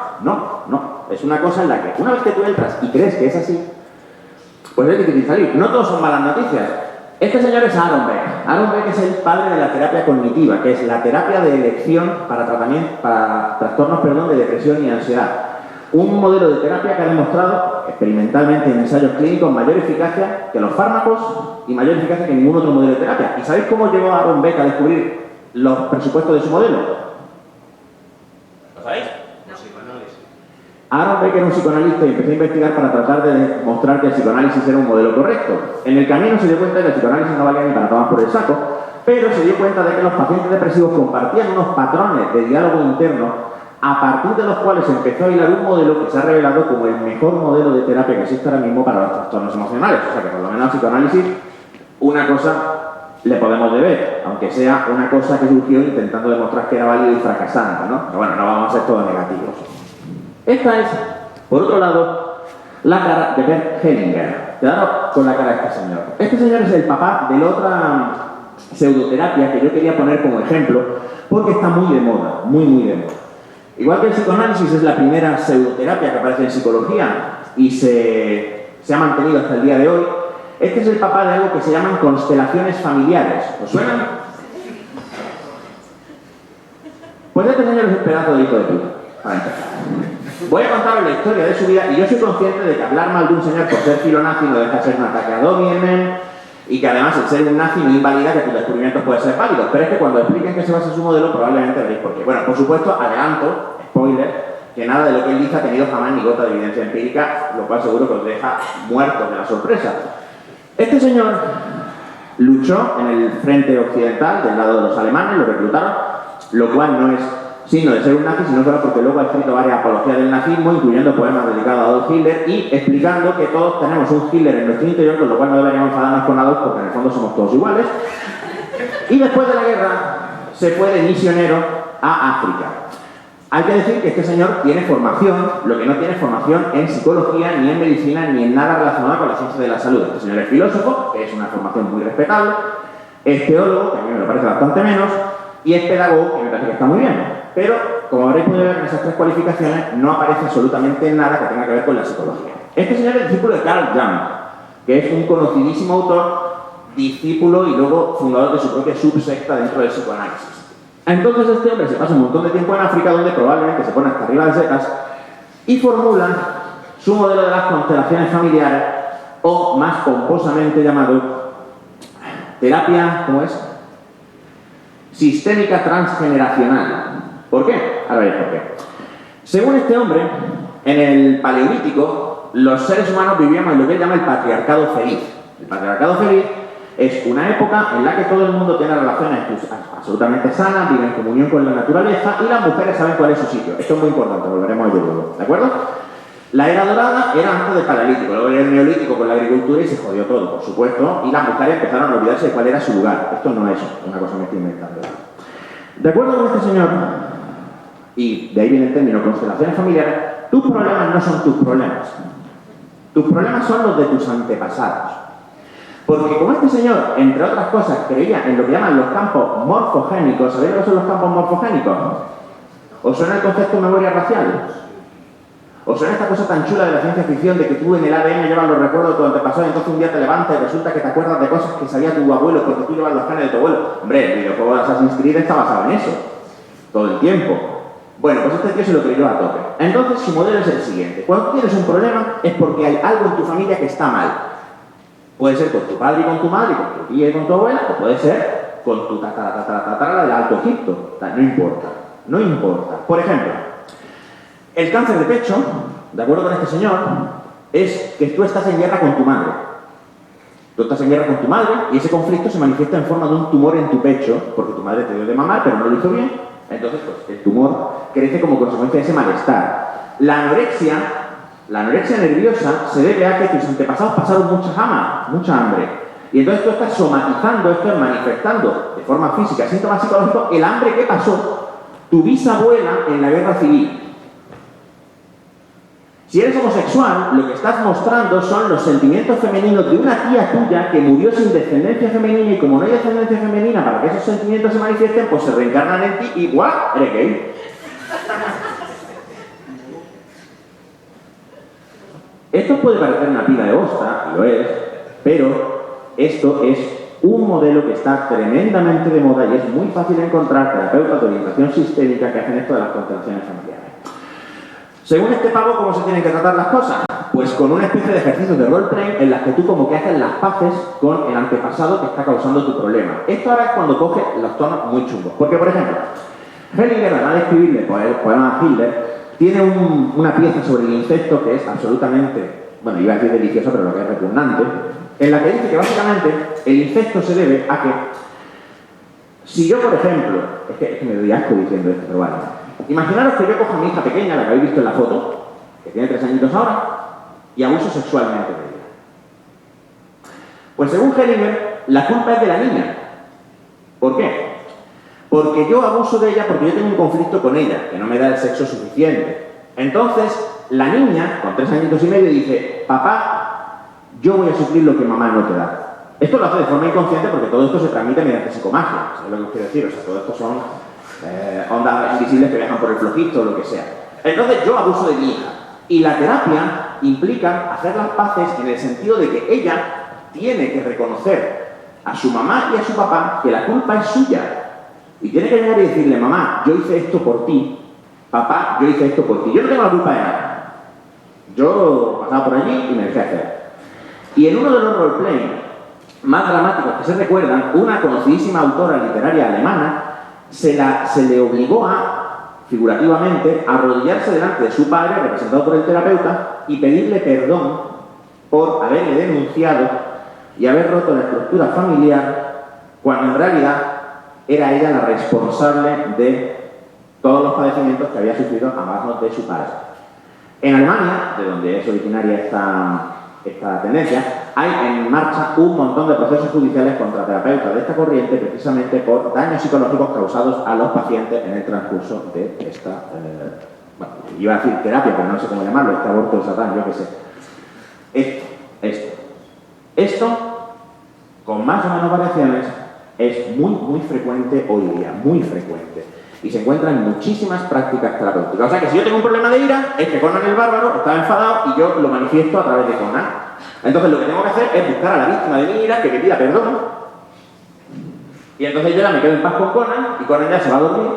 Es una cosa en la que una vez que tú entras y crees que es así, pues es difícil salir. No todos son malas noticias. Este señor es Aaron Beck. Aaron Beck es el padre de la terapia cognitiva, que es la terapia de elección para trastornos de depresión y ansiedad. Un modelo de terapia que ha demostrado experimentalmente en ensayos clínicos mayor eficacia que los fármacos y mayor eficacia que ningún otro modelo de terapia. ¿Y sabéis cómo llegó Aaron Beck a descubrir los presupuestos de su modelo? ¿Lo sabéis? Aaron Beck era un psicoanalista y empezó a investigar para tratar de demostrar que el psicoanálisis era un modelo correcto. En el camino se dio cuenta de que el psicoanálisis no valía ni para tomar por el saco, pero se dio cuenta de que los pacientes depresivos compartían unos patrones de diálogo interno a partir de los cuales empezó a hilar un modelo que se ha revelado como el mejor modelo de terapia que existe ahora mismo para los trastornos emocionales. O sea que por lo menos al psicoanálisis una cosa le podemos deber, aunque sea una cosa que surgió intentando demostrar que era válido y fracasando, ¿no? Pero bueno, no vamos a ser todos negativos. Esta es, por otro lado, la cara de Bert Hellinger. Quedaros con la cara de este señor. Este señor es el papá de la otra pseudoterapia que yo quería poner como ejemplo, porque está muy de moda, muy de moda. Igual que el psicoanálisis es la primera pseudoterapia que aparece en psicología y se ha mantenido hasta el día de hoy, este es el papá de algo que se llaman constelaciones familiares. ¿Os suenan? Pues este señor es un pedazo de hijo de puta, para empezar. Voy a contaros la historia de su vida y yo soy consciente de que hablar mal de un señor por ser filonazi no deja de ser un ataque ad hominem y que además el ser un nazi no invalida que tus descubrimientos pueden ser válidos, pero es que cuando expliquen que se basa su modelo probablemente veréis por qué. Bueno, por supuesto, adelanto, spoiler, que nada de lo que él dice ha tenido jamás ni gota de evidencia empírica, lo cual seguro que os deja muertos de la sorpresa. Este señor luchó en el frente occidental, del lado de los alemanes, lo reclutaron, lo cual no es signo de ser un nazi, sino solo porque luego ha escrito varias apologías del nazismo, incluyendo poemas dedicados a Adolf Hitler y explicando que todos tenemos un Hitler en nuestro interior, con lo cual no deberíamos enfadarnos con Adolf porque en el fondo somos todos iguales. Y después de la guerra se fue de misionero a África. Hay que decir que este señor tiene formación, lo que no tiene formación en psicología, ni en medicina, ni en nada relacionado con la ciencia de la salud. Este señor es filósofo, que es una formación muy respetable, es teólogo, que a mí me lo parece bastante menos, y es pedagogo, que me parece que está muy bien. Pero, como habréis podido ver en esas 3 cualificaciones, no aparece absolutamente nada que tenga que ver con la psicología. Este señor es discípulo de Carl Jung. que es un conocidísimo autor, discípulo y luego fundador de su propia subsecta dentro del psicoanálisis. Entonces este hombre se pasa un montón de tiempo en África, donde probablemente se pone hasta arriba de setas y formula su modelo de las constelaciones familiares, o más pomposamente llamado terapia, ¿cómo es? Sistémica transgeneracional. ¿Por qué? Ahora veréis por qué. Según este hombre, en el Paleolítico, los seres humanos vivíamos en lo que él llama el patriarcado feliz. El patriarcado feliz es una época en la que todo el mundo tiene relaciones absolutamente sanas, vive en comunión con la naturaleza y las mujeres saben cuál es su sitio. Esto es muy importante, volveremos a ello luego, ¿de acuerdo? La era dorada era antes del Paleolítico, luego era el Neolítico con la agricultura y se jodió todo, por supuesto, y las mujeres empezaron a olvidarse de cuál era su lugar. Esto no es una cosa que me estoy inventando. De acuerdo con este señor, y de ahí viene el término constelaciones familiares, tus problemas no son tus problemas. Tus problemas son los de tus antepasados. Porque como este señor, entre otras cosas, creía en lo que llaman los campos morfogénicos, ¿sabéis lo que son los campos morfogénicos? ¿Os suena el concepto de memoria racial? ¿Os suena esta cosa tan chula de la ciencia ficción de que tú en el ADN llevas los recuerdos de tu antepasado y entonces un día te levantas y resulta que te acuerdas de cosas que sabía tu abuelo porque tú llevas los genes de tu abuelo? Hombre, el videojuego de Assassin's Creed está basado en eso. Todo el tiempo. Bueno, pues este tío se lo creyó a tope. Entonces su modelo es el siguiente. Cuando tienes un problema es porque hay algo en tu familia que está mal. Puede ser con tu padre y con tu madre, con tu tía y con tu abuela, o puede ser con tu tatara del Alto Egipto. O sea, no importa. No importa. Por ejemplo, el cáncer de pecho, de acuerdo con este señor, es que tú estás en guerra con tu madre. Tú estás en guerra con tu madre y ese conflicto se manifiesta en forma de un tumor en tu pecho, porque tu madre te dio de mamar, pero no lo hizo bien. Entonces, pues, el tumor crece como consecuencia de ese malestar. La anorexia nerviosa se debe a que tus antepasados pasaron mucha hambre. Y entonces tú estás somatizando, estás manifestando de forma física, síntomas psicológicos, el hambre que pasó tu bisabuela en la guerra civil. Si eres homosexual, lo que estás mostrando son los sentimientos femeninos de una tía tuya que murió sin descendencia femenina y como no hay descendencia femenina para que esos sentimientos se manifiesten, pues se reencarnan en ti y ¡guau! Eres gay. Esto puede parecer una pila de bosta, y lo es, pero esto es un modelo que está tremendamente de moda y es muy fácil encontrar terapeutas de orientación sistémica que hacen esto de las constelaciones familiares. Según este pavo, ¿cómo se tienen que tratar las cosas? Pues con una especie de ejercicios de roleplay en las que tú como que haces las paces con el antepasado que está causando tu problema. Esto ahora es cuando coge los tonos muy chungos. Porque, por ejemplo, Hellinger, además de escribirle el poema a Hitler, tiene una pieza sobre el incesto que es absolutamente, bueno, iba a decir deliciosa, pero lo que es repugnante, en la que dice que básicamente el incesto se debe a que si yo, por ejemplo, es que me doy asco diciendo esto, pero bueno, imaginaros que yo cojo a mi hija pequeña, la que habéis visto en la foto, que tiene 3 añitos ahora, y abuso sexualmente de ella. Pues según Hellinger, la culpa es de la niña. ¿Por qué? Porque yo abuso de ella porque yo tengo un conflicto con ella, que no me da el sexo suficiente. Entonces, la niña, con 3 añitos y medio, dice, papá, yo voy a suplir lo que mamá no te da. Esto lo hace de forma inconsciente porque todo esto se transmite mediante psicomagia, ¿sabes lo que os quiero decir? O sea, todo esto son ondas invisibles que viajan por el flojito o lo que sea. Entonces, yo abuso de mi hija. Y la terapia implica hacer las paces en el sentido de que ella tiene que reconocer a su mamá y a su papá que la culpa es suya. Y tiene que llegar y decirle, mamá, yo hice esto por ti, papá, yo hice esto por ti. Yo no tengo la culpa de nada. Yo pasaba por allí y me dejé hacer. Y en uno de los roleplay más dramáticos que se recuerdan, una conocidísima autora literaria alemana se le obligó figurativamente, a arrodillarse delante de su padre, representado por el terapeuta, y pedirle perdón por haberle denunciado y haber roto la estructura familiar, cuando en realidad era ella la responsable de todos los padecimientos que había sufrido a manos de su padre. En Alemania, de donde es originaria esta tendencia, hay en marcha un montón de procesos judiciales contra terapeutas de esta corriente precisamente por daños psicológicos causados a los pacientes en el transcurso de esta, bueno, iba a decir terapia, pero no sé cómo llamarlo, este aborto de Satán, yo qué sé. Esto, con más o menos variaciones, Es muy frecuente hoy día, muy frecuente. Y se encuentra en muchísimas prácticas terapéuticas. O sea que si yo tengo un problema de ira, es que Conan el Bárbaro estaba enfadado y yo lo manifiesto a través de Conan. Entonces lo que tengo que hacer es buscar a la víctima de mi ira que me pida perdón. Y entonces yo ya me quedo en paz con Conan y Conan ya se va a dormir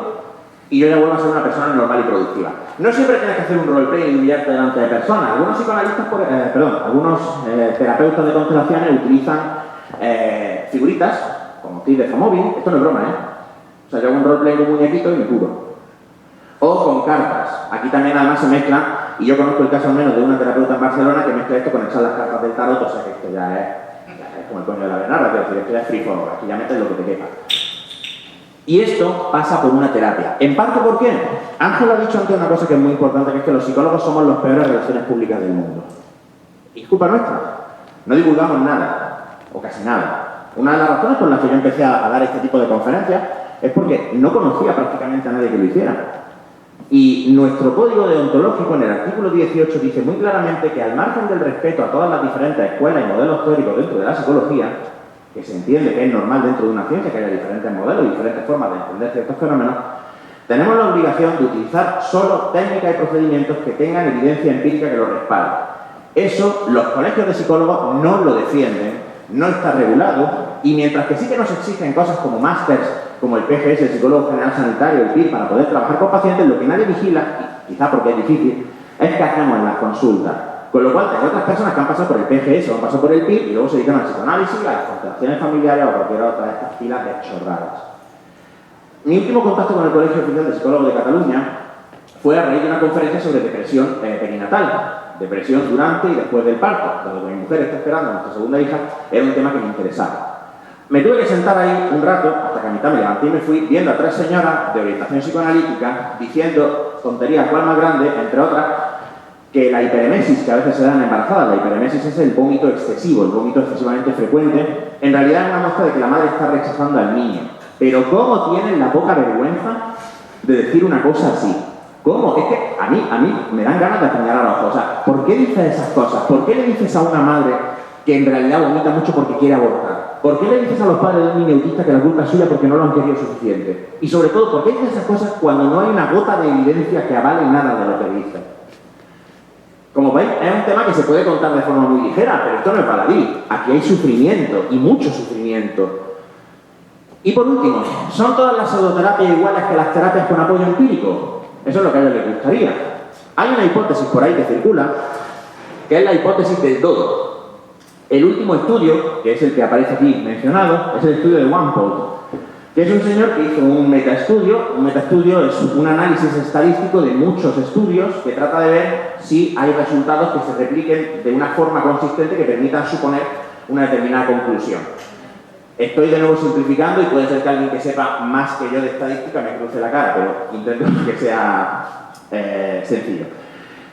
y yo ya vuelvo a ser una persona normal y productiva. No siempre tienes que hacer un roleplay y humillarte delante de personas. Algunos psicoanalistas, algunos terapeutas de constelaciones utilizan figuritas como kit de Famóvil. Esto no es broma, ¿eh? O sea, yo hago un roleplay con muñequitos y me curo. O con cartas. Aquí también además se mezcla, y yo conozco el caso al menos de una terapeuta en Barcelona que mezcla esto con echar las cartas del tarot, o sea que esto ya es como el coño de la venara, quiero decir, esto ya es free for all, aquí ya metes lo que te quepa. Y esto pasa por una terapia. ¿En parte por qué? Ángel ha dicho antes una cosa que es muy importante, que es que los psicólogos somos los peores relaciones públicas del mundo. Y es culpa nuestra. No divulgamos nada, o casi nada. Una de las razones por las que yo empecé a dar este tipo de conferencias es porque no conocía prácticamente a nadie que lo hiciera. Y nuestro código deontológico en el artículo 18 dice muy claramente que al margen del respeto a todas las diferentes escuelas y modelos teóricos dentro de la psicología, que se entiende que es normal dentro de una ciencia que haya diferentes modelos y diferentes formas de entender ciertos fenómenos, tenemos la obligación de utilizar solo técnicas y procedimientos que tengan evidencia empírica que lo respalde. Eso los colegios de psicólogos no lo defienden, no está regulado, y mientras que sí que nos exigen cosas como másters, como el PGS, el psicólogo general sanitario, el PIR, para poder trabajar con pacientes, lo que nadie vigila, y quizá porque es difícil, es que hacemos en las consultas. Con lo cual, hay otras personas que han pasado por el PGS o han pasado por el PIR y luego se dedican al psicoanálisis, a las constelaciones familiares o cualquier otra de estas filas de chorradas. Mi último contacto con el Colegio Oficial de Psicólogos de Cataluña fue a raíz de una conferencia sobre depresión perinatal, depresión durante y después del parto. Cuando mi mujer está esperando a nuestra segunda hija, era un tema que me interesaba. Me tuve que sentar ahí un rato, hasta que a mitad me levanté y me fui, viendo a 3 señoras de orientación psicoanalítica diciendo tonterías, cual más grande, entre otras, que la hiperemesis, que a veces se da en embarazadas, la hiperemesis es el vómito excesivo, el vómito excesivamente frecuente, en realidad es una muestra de que la madre está rechazando al niño. Pero ¿cómo tienen la poca vergüenza de decir una cosa así? ¿Cómo? Es que a mí me dan ganas de apuñalar a los ojos. O sea, ¿por qué dices esas cosas? ¿Por qué le dices a una madre que en realidad vomita mucho porque quiere abortar? ¿Por qué le dices a los padres de un niño autista que la culpa es suya porque no lo han querido suficiente? Y sobre todo, ¿por qué dices esas cosas cuando no hay una gota de evidencia que avale nada de lo que dices? Como veis, es un tema que se puede contar de forma muy ligera, pero esto no es baladí. Aquí hay sufrimiento, y mucho sufrimiento. Y por último, ¿son todas las pseudoterapias iguales que las terapias con apoyo empírico? Eso es lo que a ellos les gustaría. Hay una hipótesis por ahí que circula, que es la hipótesis del dodo. El último estudio, que es el que aparece aquí mencionado, es el estudio de Wampold, que es un señor que hizo un metaestudio. Un metaestudio es un análisis estadístico de muchos estudios que trata de ver si hay resultados que se repliquen de una forma consistente que permitan suponer una determinada conclusión. Estoy de nuevo simplificando y puede ser que alguien que sepa más que yo de estadística me cruce la cara, pero intento que sea sencillo.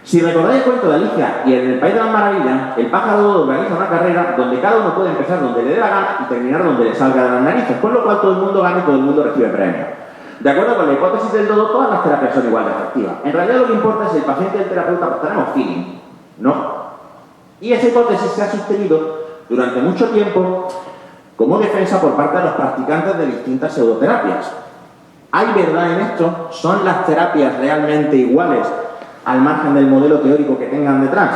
Si recordáis el cuento de Alicia y en el País de las Maravillas, el pájaro dodo organiza una carrera donde cada uno puede empezar donde le dé la gana y terminar donde le salga de las narices, con lo cual todo el mundo gana y todo el mundo recibe premios. De acuerdo con la hipótesis del dodo, todas las terapias son igual de efectivas. En realidad lo que importa es si el paciente y el terapeuta pues, tenemos feeling, ¿no? Y esa hipótesis se ha sostenido durante mucho tiempo como defensa por parte de los practicantes de distintas pseudoterapias. ¿Hay verdad en esto? ¿Son las terapias realmente iguales al margen del modelo teórico que tengan detrás?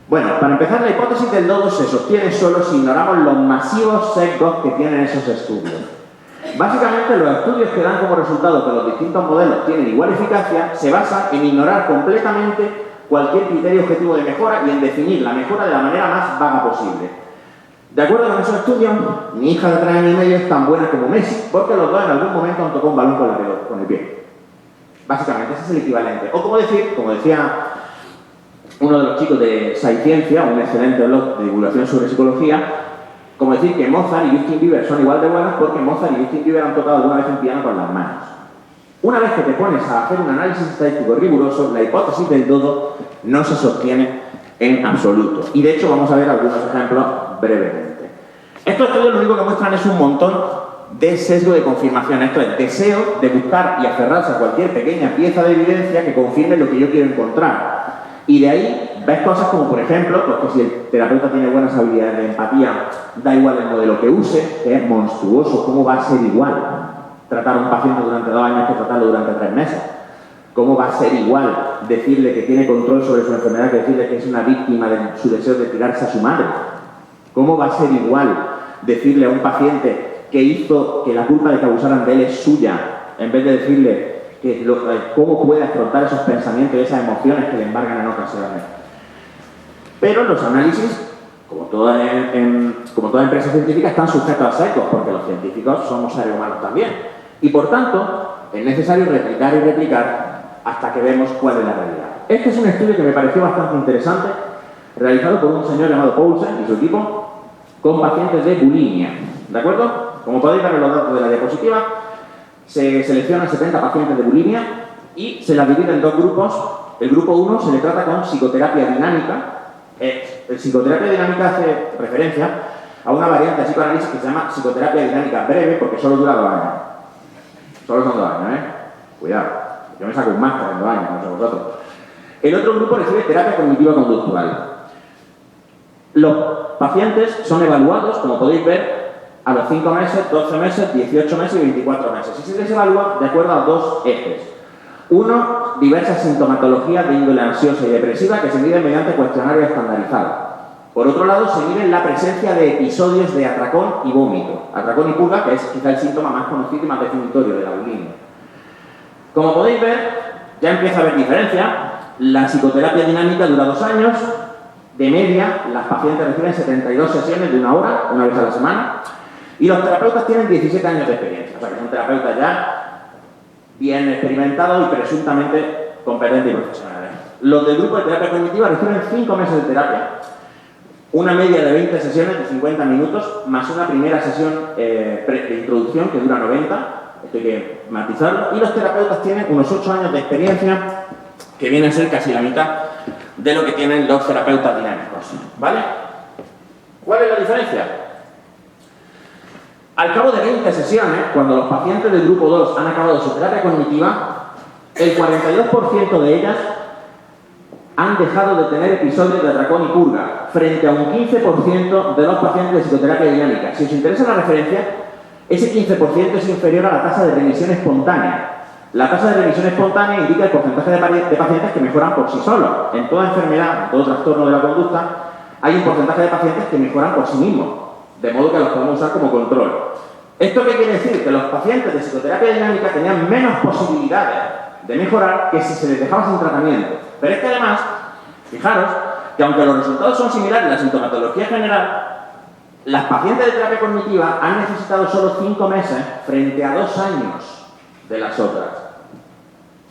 Bueno, para empezar, la hipótesis del dodo se sostiene solo si ignoramos los masivos sesgos que tienen esos estudios. Básicamente, los estudios que dan como resultado que los distintos modelos tienen igual eficacia se basan en ignorar completamente cualquier criterio objetivo de mejora y en definir la mejora de la manera más vaga posible. De acuerdo con esos estudios, mi hija de 3 años y medio es tan buena como Messi, porque los dos en algún momento han tocado un balón con el pie. Básicamente, ese es el equivalente. O como decía uno de los chicos de Saiciencia, un excelente blog de divulgación sobre psicología, como decir que Mozart y Justin Bieber son igual de buenos porque Mozart y Justin Bieber han tocado alguna vez un piano con las manos. Una vez que te pones a hacer un análisis estadístico riguroso, la hipótesis del dodo no se sostiene en absoluto. Y de hecho vamos a ver algunos ejemplos brevemente. Estos estudios lo único que muestran es un montón de sesgo de confirmación. Esto es deseo de buscar y aferrarse a cualquier pequeña pieza de evidencia que confirme lo que yo quiero encontrar. Y de ahí ves cosas como, por ejemplo, pues que si el terapeuta tiene buenas habilidades de empatía da igual el modelo que use, que es monstruoso. ¿Cómo va a ser igual tratar a un paciente durante 2 años que tratarlo durante 3 meses? ¿Cómo va a ser igual decirle que tiene control sobre su enfermedad que decirle que es una víctima de su deseo de tirarse a su madre? ¿Cómo va a ser igual decirle a un paciente que hizo que la culpa de que abusaran de él es suya, en vez de decirle cómo puede afrontar esos pensamientos y esas emociones que le embargan en ocasiones? Pero los análisis, como toda empresa científica, están sujetos a sesgos, porque los científicos somos seres humanos también. Y por tanto, es necesario replicar y replicar hasta que vemos cuál es la realidad. Este es un estudio que me pareció bastante interesante, realizado por un señor llamado Poulsen y su equipo, con pacientes de bulimia. ¿De acuerdo? Como podéis ver en los datos de la diapositiva, se seleccionan 70 pacientes de bulimia y se las divide en 2 grupos. El grupo 1 se le trata con psicoterapia dinámica. Psicoterapia dinámica hace referencia a una variante de psicoanálisis que se llama psicoterapia dinámica breve, porque solo dura 2 años. Solo son 2 años, ¿eh? Cuidado. Yo me saco un máster en 2 años, no sé vosotros. El otro grupo recibe terapia cognitiva conductual. Los pacientes son evaluados, como podéis ver, a los 5 meses, 12 meses, 18 meses y 24 meses. Y se les evalúa de acuerdo a 2 ejes. Uno, diversas sintomatologías de índole ansiosa y depresiva que se miden mediante cuestionario estandarizado. Por otro lado, se mide la presencia de episodios de atracón y vómito. Atracón y purga, que es quizá el síntoma más conocido y más definitorio de la bulimia. Como podéis ver, ya empieza a haber diferencia. La psicoterapia dinámica dura 2 años. De media, las pacientes reciben 72 sesiones de 1 hora, una vez a la semana. Y los terapeutas tienen 17 años de experiencia. O sea, que son terapeutas ya bien experimentados y presuntamente competentes y profesionales. Los del grupo de terapia cognitiva reciben 5 meses de terapia. Una media de 20 sesiones de 50 minutos, más una primera sesión de introducción que dura 90. Esto hay que matizarlo. Y los terapeutas tienen unos 8 años de experiencia, que viene a ser casi la mitad de lo que tienen los terapeutas dinámicos. ¿Vale? ¿Cuál es la diferencia? Al cabo de 20 sesiones, cuando los pacientes del grupo 2 han acabado su terapia cognitiva, el 42% de ellas han dejado de tener episodios de atracón y purga, frente a un 15% de los pacientes de psicoterapia dinámica. Si os interesa la referencia, ese 15% es inferior a la tasa de remisión espontánea. La tasa de remisión espontánea indica el porcentaje de pacientes que mejoran por sí solos. En toda enfermedad, en todo trastorno de la conducta, hay un porcentaje de pacientes que mejoran por sí mismos, de modo que los podemos usar como control. ¿Esto qué quiere decir? Que los pacientes de psicoterapia dinámica tenían menos posibilidades de mejorar que si se les dejaba sin tratamiento. Pero es que además, fijaros, que aunque los resultados son similares en la sintomatología general, las pacientes de terapia cognitiva han necesitado solo 5 meses frente a 2 años de las otras.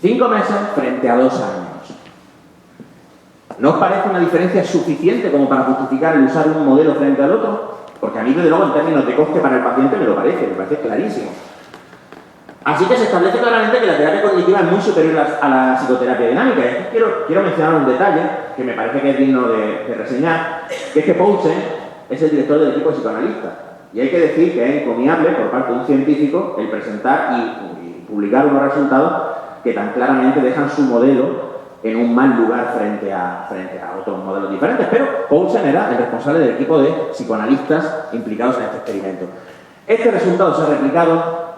5 meses frente a 2 años. ¿No os parece una diferencia suficiente como para justificar el usar un modelo frente al otro? Porque a mí, desde luego, en términos de coste para el paciente me parece clarísimo. Así que se establece claramente que la terapia cognitiva es muy superior a la psicoterapia dinámica. Y aquí quiero mencionar un detalle que me parece que es digno de reseñar, que es que Poulsen es el director del equipo de psicoanalistas. Y hay que decir que es encomiable por parte de un científico el presentar y publicar unos resultados que tan claramente dejan su modelo en un mal lugar frente a otros modelos diferentes. Pero Poulsen era el responsable del equipo de psicoanalistas implicados en este experimento. Este resultado se ha replicado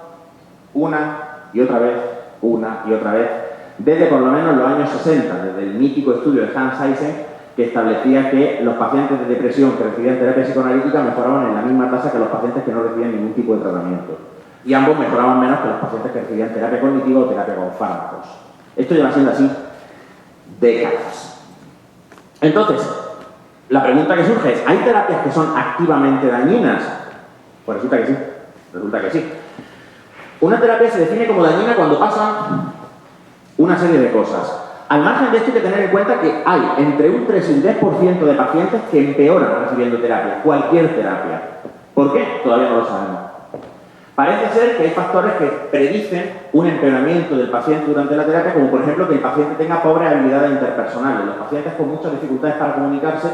una y otra vez, desde por lo menos los años 60, desde el mítico estudio de Hans Eysen, que establecía que los pacientes de depresión que recibían terapia psicoanalítica mejoraban en la misma tasa que los pacientes que no recibían ningún tipo de tratamiento. Y ambos mejoraban menos que los pacientes que recibían terapia cognitiva o terapia con fármacos. Esto lleva siendo así décadas. Entonces, la pregunta que surge es, ¿hay terapias que son activamente dañinas? Pues resulta que sí. Una terapia se define como dañina cuando pasan una serie de cosas. Al margen de esto hay que tener en cuenta que hay entre un 3 y un 10% de pacientes que empeoran recibiendo terapia, cualquier terapia. ¿Por qué? Todavía no lo sabemos. Parece ser que hay factores que predicen un empeoramiento del paciente durante la terapia, como por ejemplo que el paciente tenga pobres habilidades interpersonales. Los pacientes con muchas dificultades para comunicarse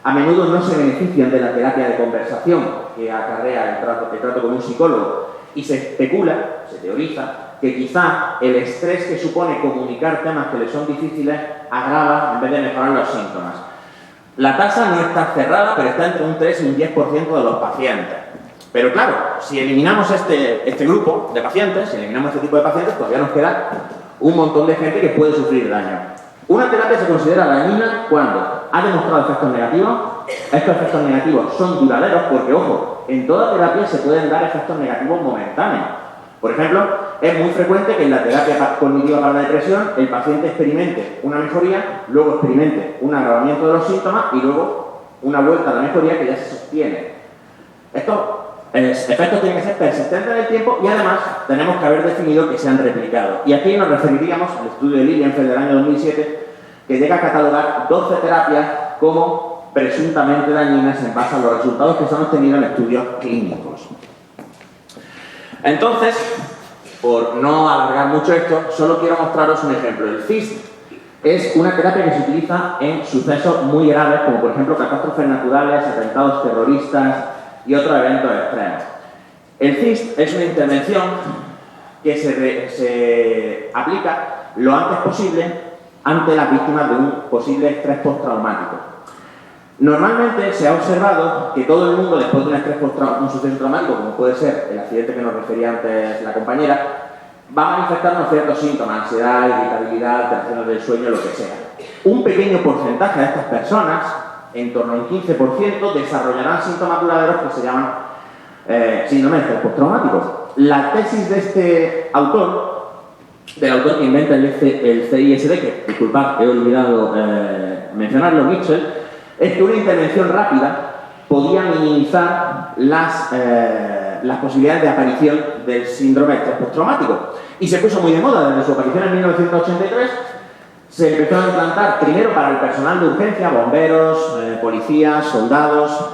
a menudo no se benefician de la terapia de conversación que acarrea el trato con un psicólogo. Y se especula, se teoriza, que quizá el estrés que supone comunicar temas que les son difíciles agrava en vez de mejorar los síntomas. La tasa no está cerrada, pero está entre un 3 y un 10% de los pacientes. Pero claro, si eliminamos este grupo de pacientes, si eliminamos este tipo de pacientes, todavía nos queda un montón de gente que puede sufrir daño. Una terapia se considera dañina cuando ha demostrado efectos negativos. Estos efectos negativos son duraderos porque, ojo, en toda terapia se pueden dar efectos negativos momentáneos. Por ejemplo, es muy frecuente que en la terapia cognitiva para la depresión el paciente experimente una mejoría, luego experimente un agravamiento de los síntomas y luego una vuelta a la mejoría que ya se sostiene. Estos efectos tienen que ser persistentes en el tiempo y además tenemos que haber definido que se han replicado. Y aquí nos referiríamos al estudio de Lilienfeld del año 2007, que llega a catalogar 12 terapias como presuntamente dañinas en base a los resultados que se han obtenido en estudios clínicos. Entonces, por no alargar mucho esto, solo quiero mostraros un ejemplo. El CIST es una terapia que se utiliza en sucesos muy graves, como por ejemplo catástrofes naturales, atentados terroristas y otros eventos extremos. El CIST es una intervención que se aplica lo antes posible ante las víctimas de un posible estrés postraumático. Normalmente se ha observado que todo el mundo, después de un suceso traumático, como puede ser el accidente que nos refería antes la compañera, va a manifestar unos ciertos síntomas, ansiedad, irritabilidad, alteraciones del sueño, lo que sea. Un pequeño porcentaje de estas personas, en torno a un 15%, desarrollarán síntomas duraderos que se llaman síndrome de estrés postraumático. La tesis de este autor, del autor que inventa el CISD, que, disculpad, he olvidado mencionarlo, Mitchell, es que una intervención rápida podía minimizar las posibilidades de aparición del síndrome de estrés postraumático. Y se puso muy de moda desde su aparición en 1983. Se empezó a implantar primero para el personal de urgencia, bomberos, policías, soldados,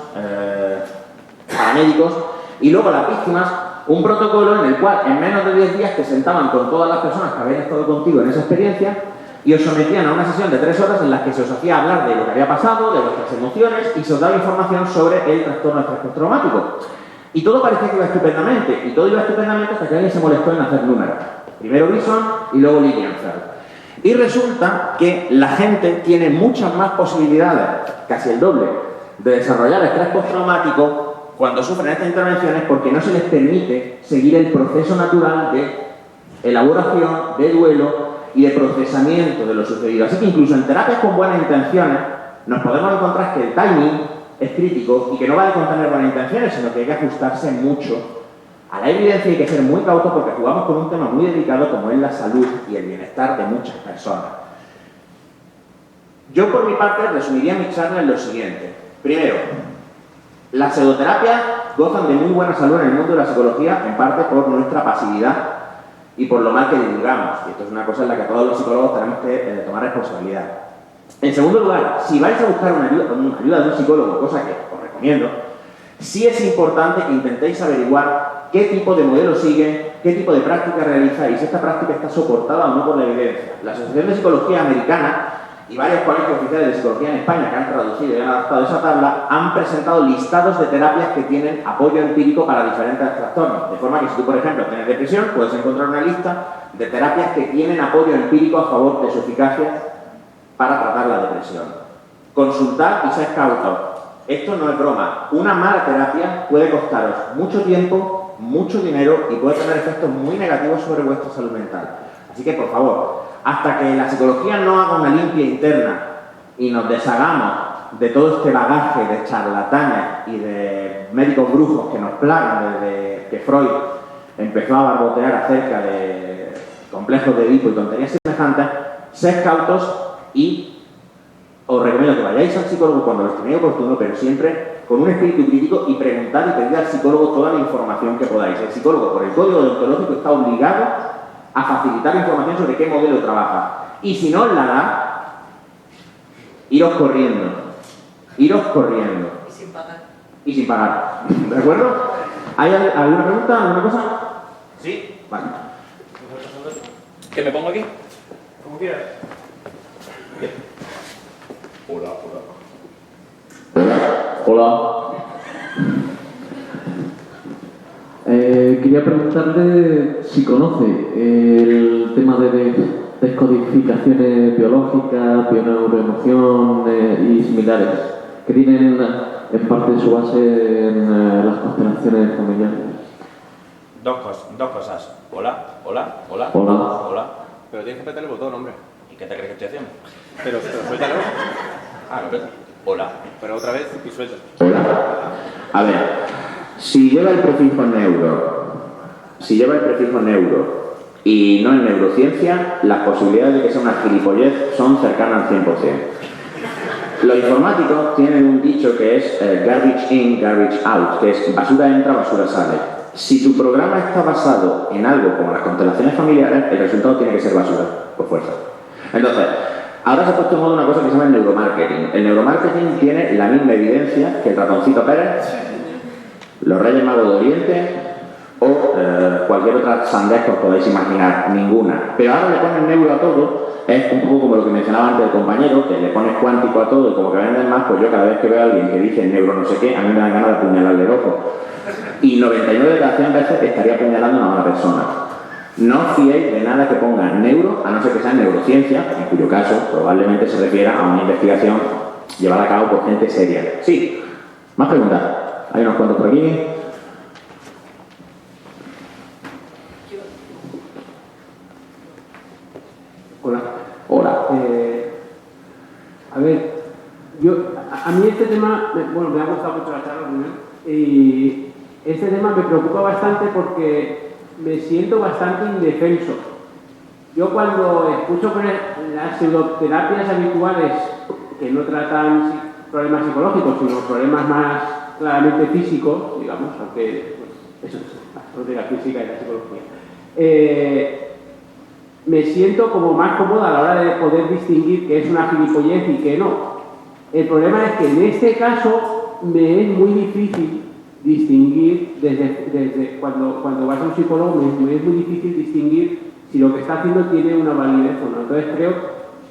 paramédicos, y luego las víctimas, un protocolo en el cual en menos de 10 días te sentaban con todas las personas que habían estado contigo en esa experiencia y os sometían a una sesión de 3 horas en la que se os hacía hablar de lo que había pasado, de vuestras emociones y se os daba información sobre el trastorno de estrés postraumático. Y todo parecía que iba estupendamente, y todo iba estupendamente hasta que alguien se molestó en hacer números. Primero Bison y luego Lilienfeld. Y resulta que la gente tiene muchas más posibilidades, casi el doble, de desarrollar estrés postraumático cuando sufren estas intervenciones porque no se les permite seguir el proceso natural de elaboración, de duelo y de procesamiento de lo sucedido. Así que incluso en terapias con buenas intenciones nos podemos encontrar que el timing es crítico y que no vale con tener buenas intenciones, sino que hay que ajustarse mucho a la evidencia y hay que ser muy cautos porque jugamos con un tema muy delicado como es la salud y el bienestar de muchas personas. Yo por mi parte resumiría mi charla en lo siguiente. Primero, las pseudoterapias gozan de muy buena salud en el mundo de la psicología, en parte por nuestra pasividad y por lo mal que divulgamos. Y esto es una cosa en la que todos los psicólogos tenemos que tomar responsabilidad. En segundo lugar, si vais a buscar una ayuda de un psicólogo, cosa que os recomiendo, sí es importante que intentéis averiguar qué tipo de modelo siguen, qué tipo de práctica realiza y si esta práctica está soportada o no por la evidencia. La Asociación de Psicología Americana y varios colegios oficiales de psicología en España que han traducido y han adaptado esa tabla han presentado listados de terapias que tienen apoyo empírico para diferentes trastornos. De forma que si tú, por ejemplo, tienes depresión, puedes encontrar una lista de terapias que tienen apoyo empírico a favor de su eficacia para tratar la depresión. Consultad y sed cautos. Esto no es broma. Una mala terapia puede costaros mucho tiempo, mucho dinero y puede tener efectos muy negativos sobre vuestra salud mental. Así que, por favor, hasta que la psicología no haga una limpia interna y nos deshagamos de todo este bagaje de charlatanes y de médicos brujos que nos plagan desde que Freud empezó a barbotear acerca de complejos de Edipo y tonterías semejantes, sed cautos y os recomiendo que vayáis al psicólogo cuando lo estiméis oportuno, pero siempre con un espíritu crítico y preguntad y pedir al psicólogo toda la información que podáis. El psicólogo, por el código deontológico, está obligado a facilitar información sobre qué modelo trabaja. Y si no os la da, iros corriendo. Iros corriendo. Y sin pagar. Y sin pagar. ¿De acuerdo? ¿Hay alguna pregunta? ¿Alguna cosa? ¿Sí? Vale. ¿Qué me pongo aquí? Como quieras. Hola, hola. Hola. Quería preguntarle si conoce el tema de descodificaciones biológicas, bioneuroemoción y similares, que tienen en parte su base en las constelaciones familiares. Dos cosas. Hola. Pero tienes que apretar el botón, hombre. ¿Y qué te crees que estoy haciendo? Pero suéltalo. Ah, no, espera. Hola. Pero otra vez y suelta. Hola. A ver, si lleva el prefijo neuro y no en neurociencia, las posibilidades de que sea una gilipollez son cercanas al 100%. Los informáticos tienen un dicho que es garbage in, garbage out, que es basura entra, basura sale. Si tu programa está basado en algo como las constelaciones familiares, el resultado tiene que ser basura, por fuerza. Entonces, ahora se ha puesto en moda una cosa que se llama el neuromarketing. El neuromarketing tiene la misma evidencia que el ratoncito Pérez, los Reyes Magos de Oriente o cualquier otra sandez que os podáis imaginar, ninguna. Pero ahora le ponen neuro a todo, es un poco como lo que mencionaba antes el compañero, que le pones cuántico a todo y como que venden más, pues yo cada vez que veo a alguien que dice neuro no sé qué, a mí me dan ganas de apuñalarle el ojo. Y 99 de cada 100 veces estaría apuñalando a una mala persona. No os fiéis de nada que ponga neuro, a no ser que sea neurociencia, en cuyo caso probablemente se refiera a una investigación llevada a cabo por gente seria. Sí, más preguntas. Hay unos cuantos por aquí. Hola. A ver, a mí este tema, bueno, me ha gustado mucho la charla primero, y este tema me preocupa bastante porque me siento bastante indefenso. Yo cuando escucho las pseudoterapias habituales que no tratan problemas psicológicos, sino problemas más claramente físicos, digamos, aunque pues, eso es la física y la psicología, me siento como más cómoda a la hora de poder distinguir qué es una gilipollez y qué no. El problema es que en este caso me es muy difícil distinguir, desde cuando vas a un psicólogo, me es muy difícil distinguir si lo que está haciendo tiene una validez o no. Entonces creo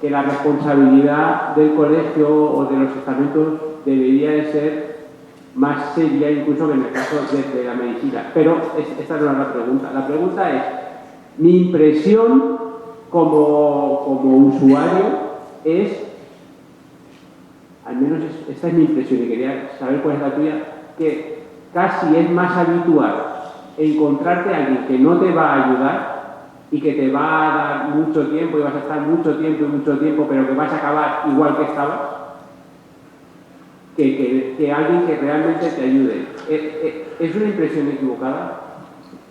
que la responsabilidad del colegio o de los estamentos debería de ser más seria incluso que en el caso de la medicina. Pero esta no es la pregunta. La pregunta es, mi impresión como usuario es, al menos esta es mi impresión y quería saber cuál es la tuya, que casi es más habitual encontrarte a alguien que no te va a ayudar y que te va a dar mucho tiempo y vas a estar mucho tiempo, pero que vas a acabar igual que estabas, que alguien que realmente te ayude. ¿Es una impresión equivocada?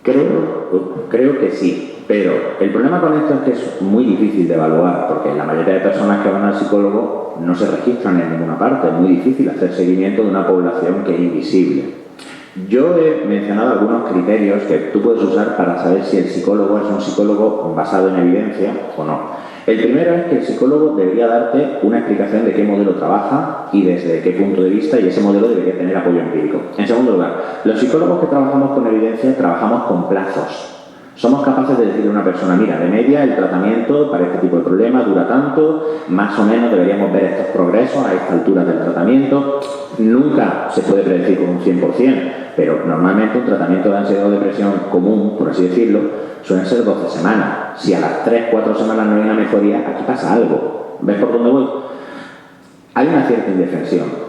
Creo que sí, pero el problema con esto es que es muy difícil de evaluar, porque la mayoría de personas que van al psicólogo no se registran en ninguna parte. Es muy difícil hacer seguimiento de una población que es invisible. Yo he mencionado algunos criterios que tú puedes usar para saber si el psicólogo es un psicólogo basado en evidencia o no. El primero es que el psicólogo debería darte una explicación de qué modelo trabaja y desde qué punto de vista, y ese modelo debería tener apoyo empírico. En segundo lugar, los psicólogos que trabajamos con evidencia trabajamos con plazos. Somos capaces de decirle a una persona, mira, de media el tratamiento para este tipo de problemas dura tanto, más o menos deberíamos ver estos progresos a esta altura del tratamiento. Nunca se puede predecir con un 100%, pero normalmente un tratamiento de ansiedad o depresión común, por así decirlo, suelen ser 12 semanas. Si a las 3-4 semanas no hay una mejoría, aquí pasa algo. ¿Ves por dónde voy? Hay una cierta indefensión.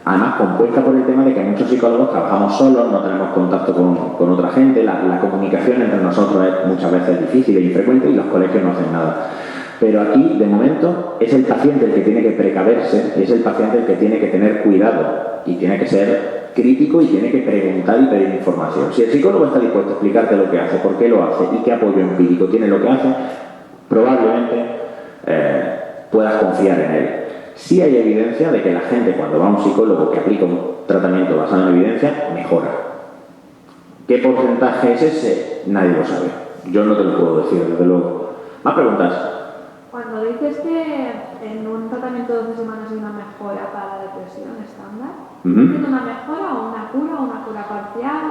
Además, compuesta por el tema de que muchos psicólogos trabajamos solos, no tenemos contacto con otra gente, la comunicación entre nosotros es muchas veces difícil e infrecuente y los colegios no hacen nada. Pero aquí, de momento, es el paciente el que tiene que precaverse, es el paciente el que tiene que tener cuidado y tiene que ser crítico y tiene que preguntar y pedir información. Si el psicólogo está dispuesto a explicarte lo que hace, por qué lo hace y qué apoyo empírico tiene lo que hace, probablemente puedas confiar en él. Sí hay evidencia de que la gente, cuando va a un psicólogo que aplica un tratamiento basado en evidencia, mejora. ¿Qué porcentaje es ese? Nadie lo sabe. Yo no te lo puedo decir, desde luego. ¿Más preguntas? Cuando dices que en un tratamiento de 12 semanas hay una mejora para la depresión estándar, ¿tiene una mejora o una cura parcial?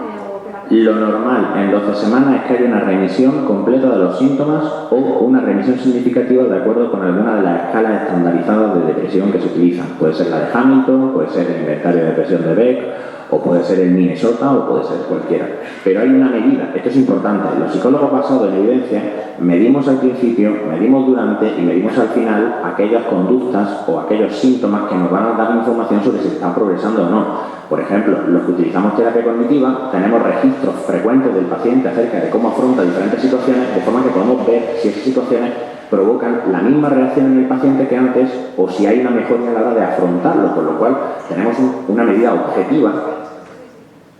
Lo normal en 12 semanas es que haya una remisión completa de los síntomas o una remisión significativa de acuerdo con alguna de las escalas estandarizadas de depresión que se utilizan. Puede ser la de Hamilton, puede ser el inventario de depresión de Beck o puede ser el Minnesota o puede ser cualquiera. Pero hay una medida, esto es importante, los psicólogos basados en evidencia medimos al principio, medimos durante y medimos al final aquellas conductas o aquellos síntomas que nos van a dar información sobre si están progresando o no. Por ejemplo, los que utilizamos terapia cognitiva tenemos registros frecuentes del paciente acerca de cómo afronta diferentes situaciones, de forma que podemos ver si esas situaciones provocan la misma reacción en el paciente que antes o si hay una mejoría a la hora de afrontarlo, con lo cual tenemos una medida objetiva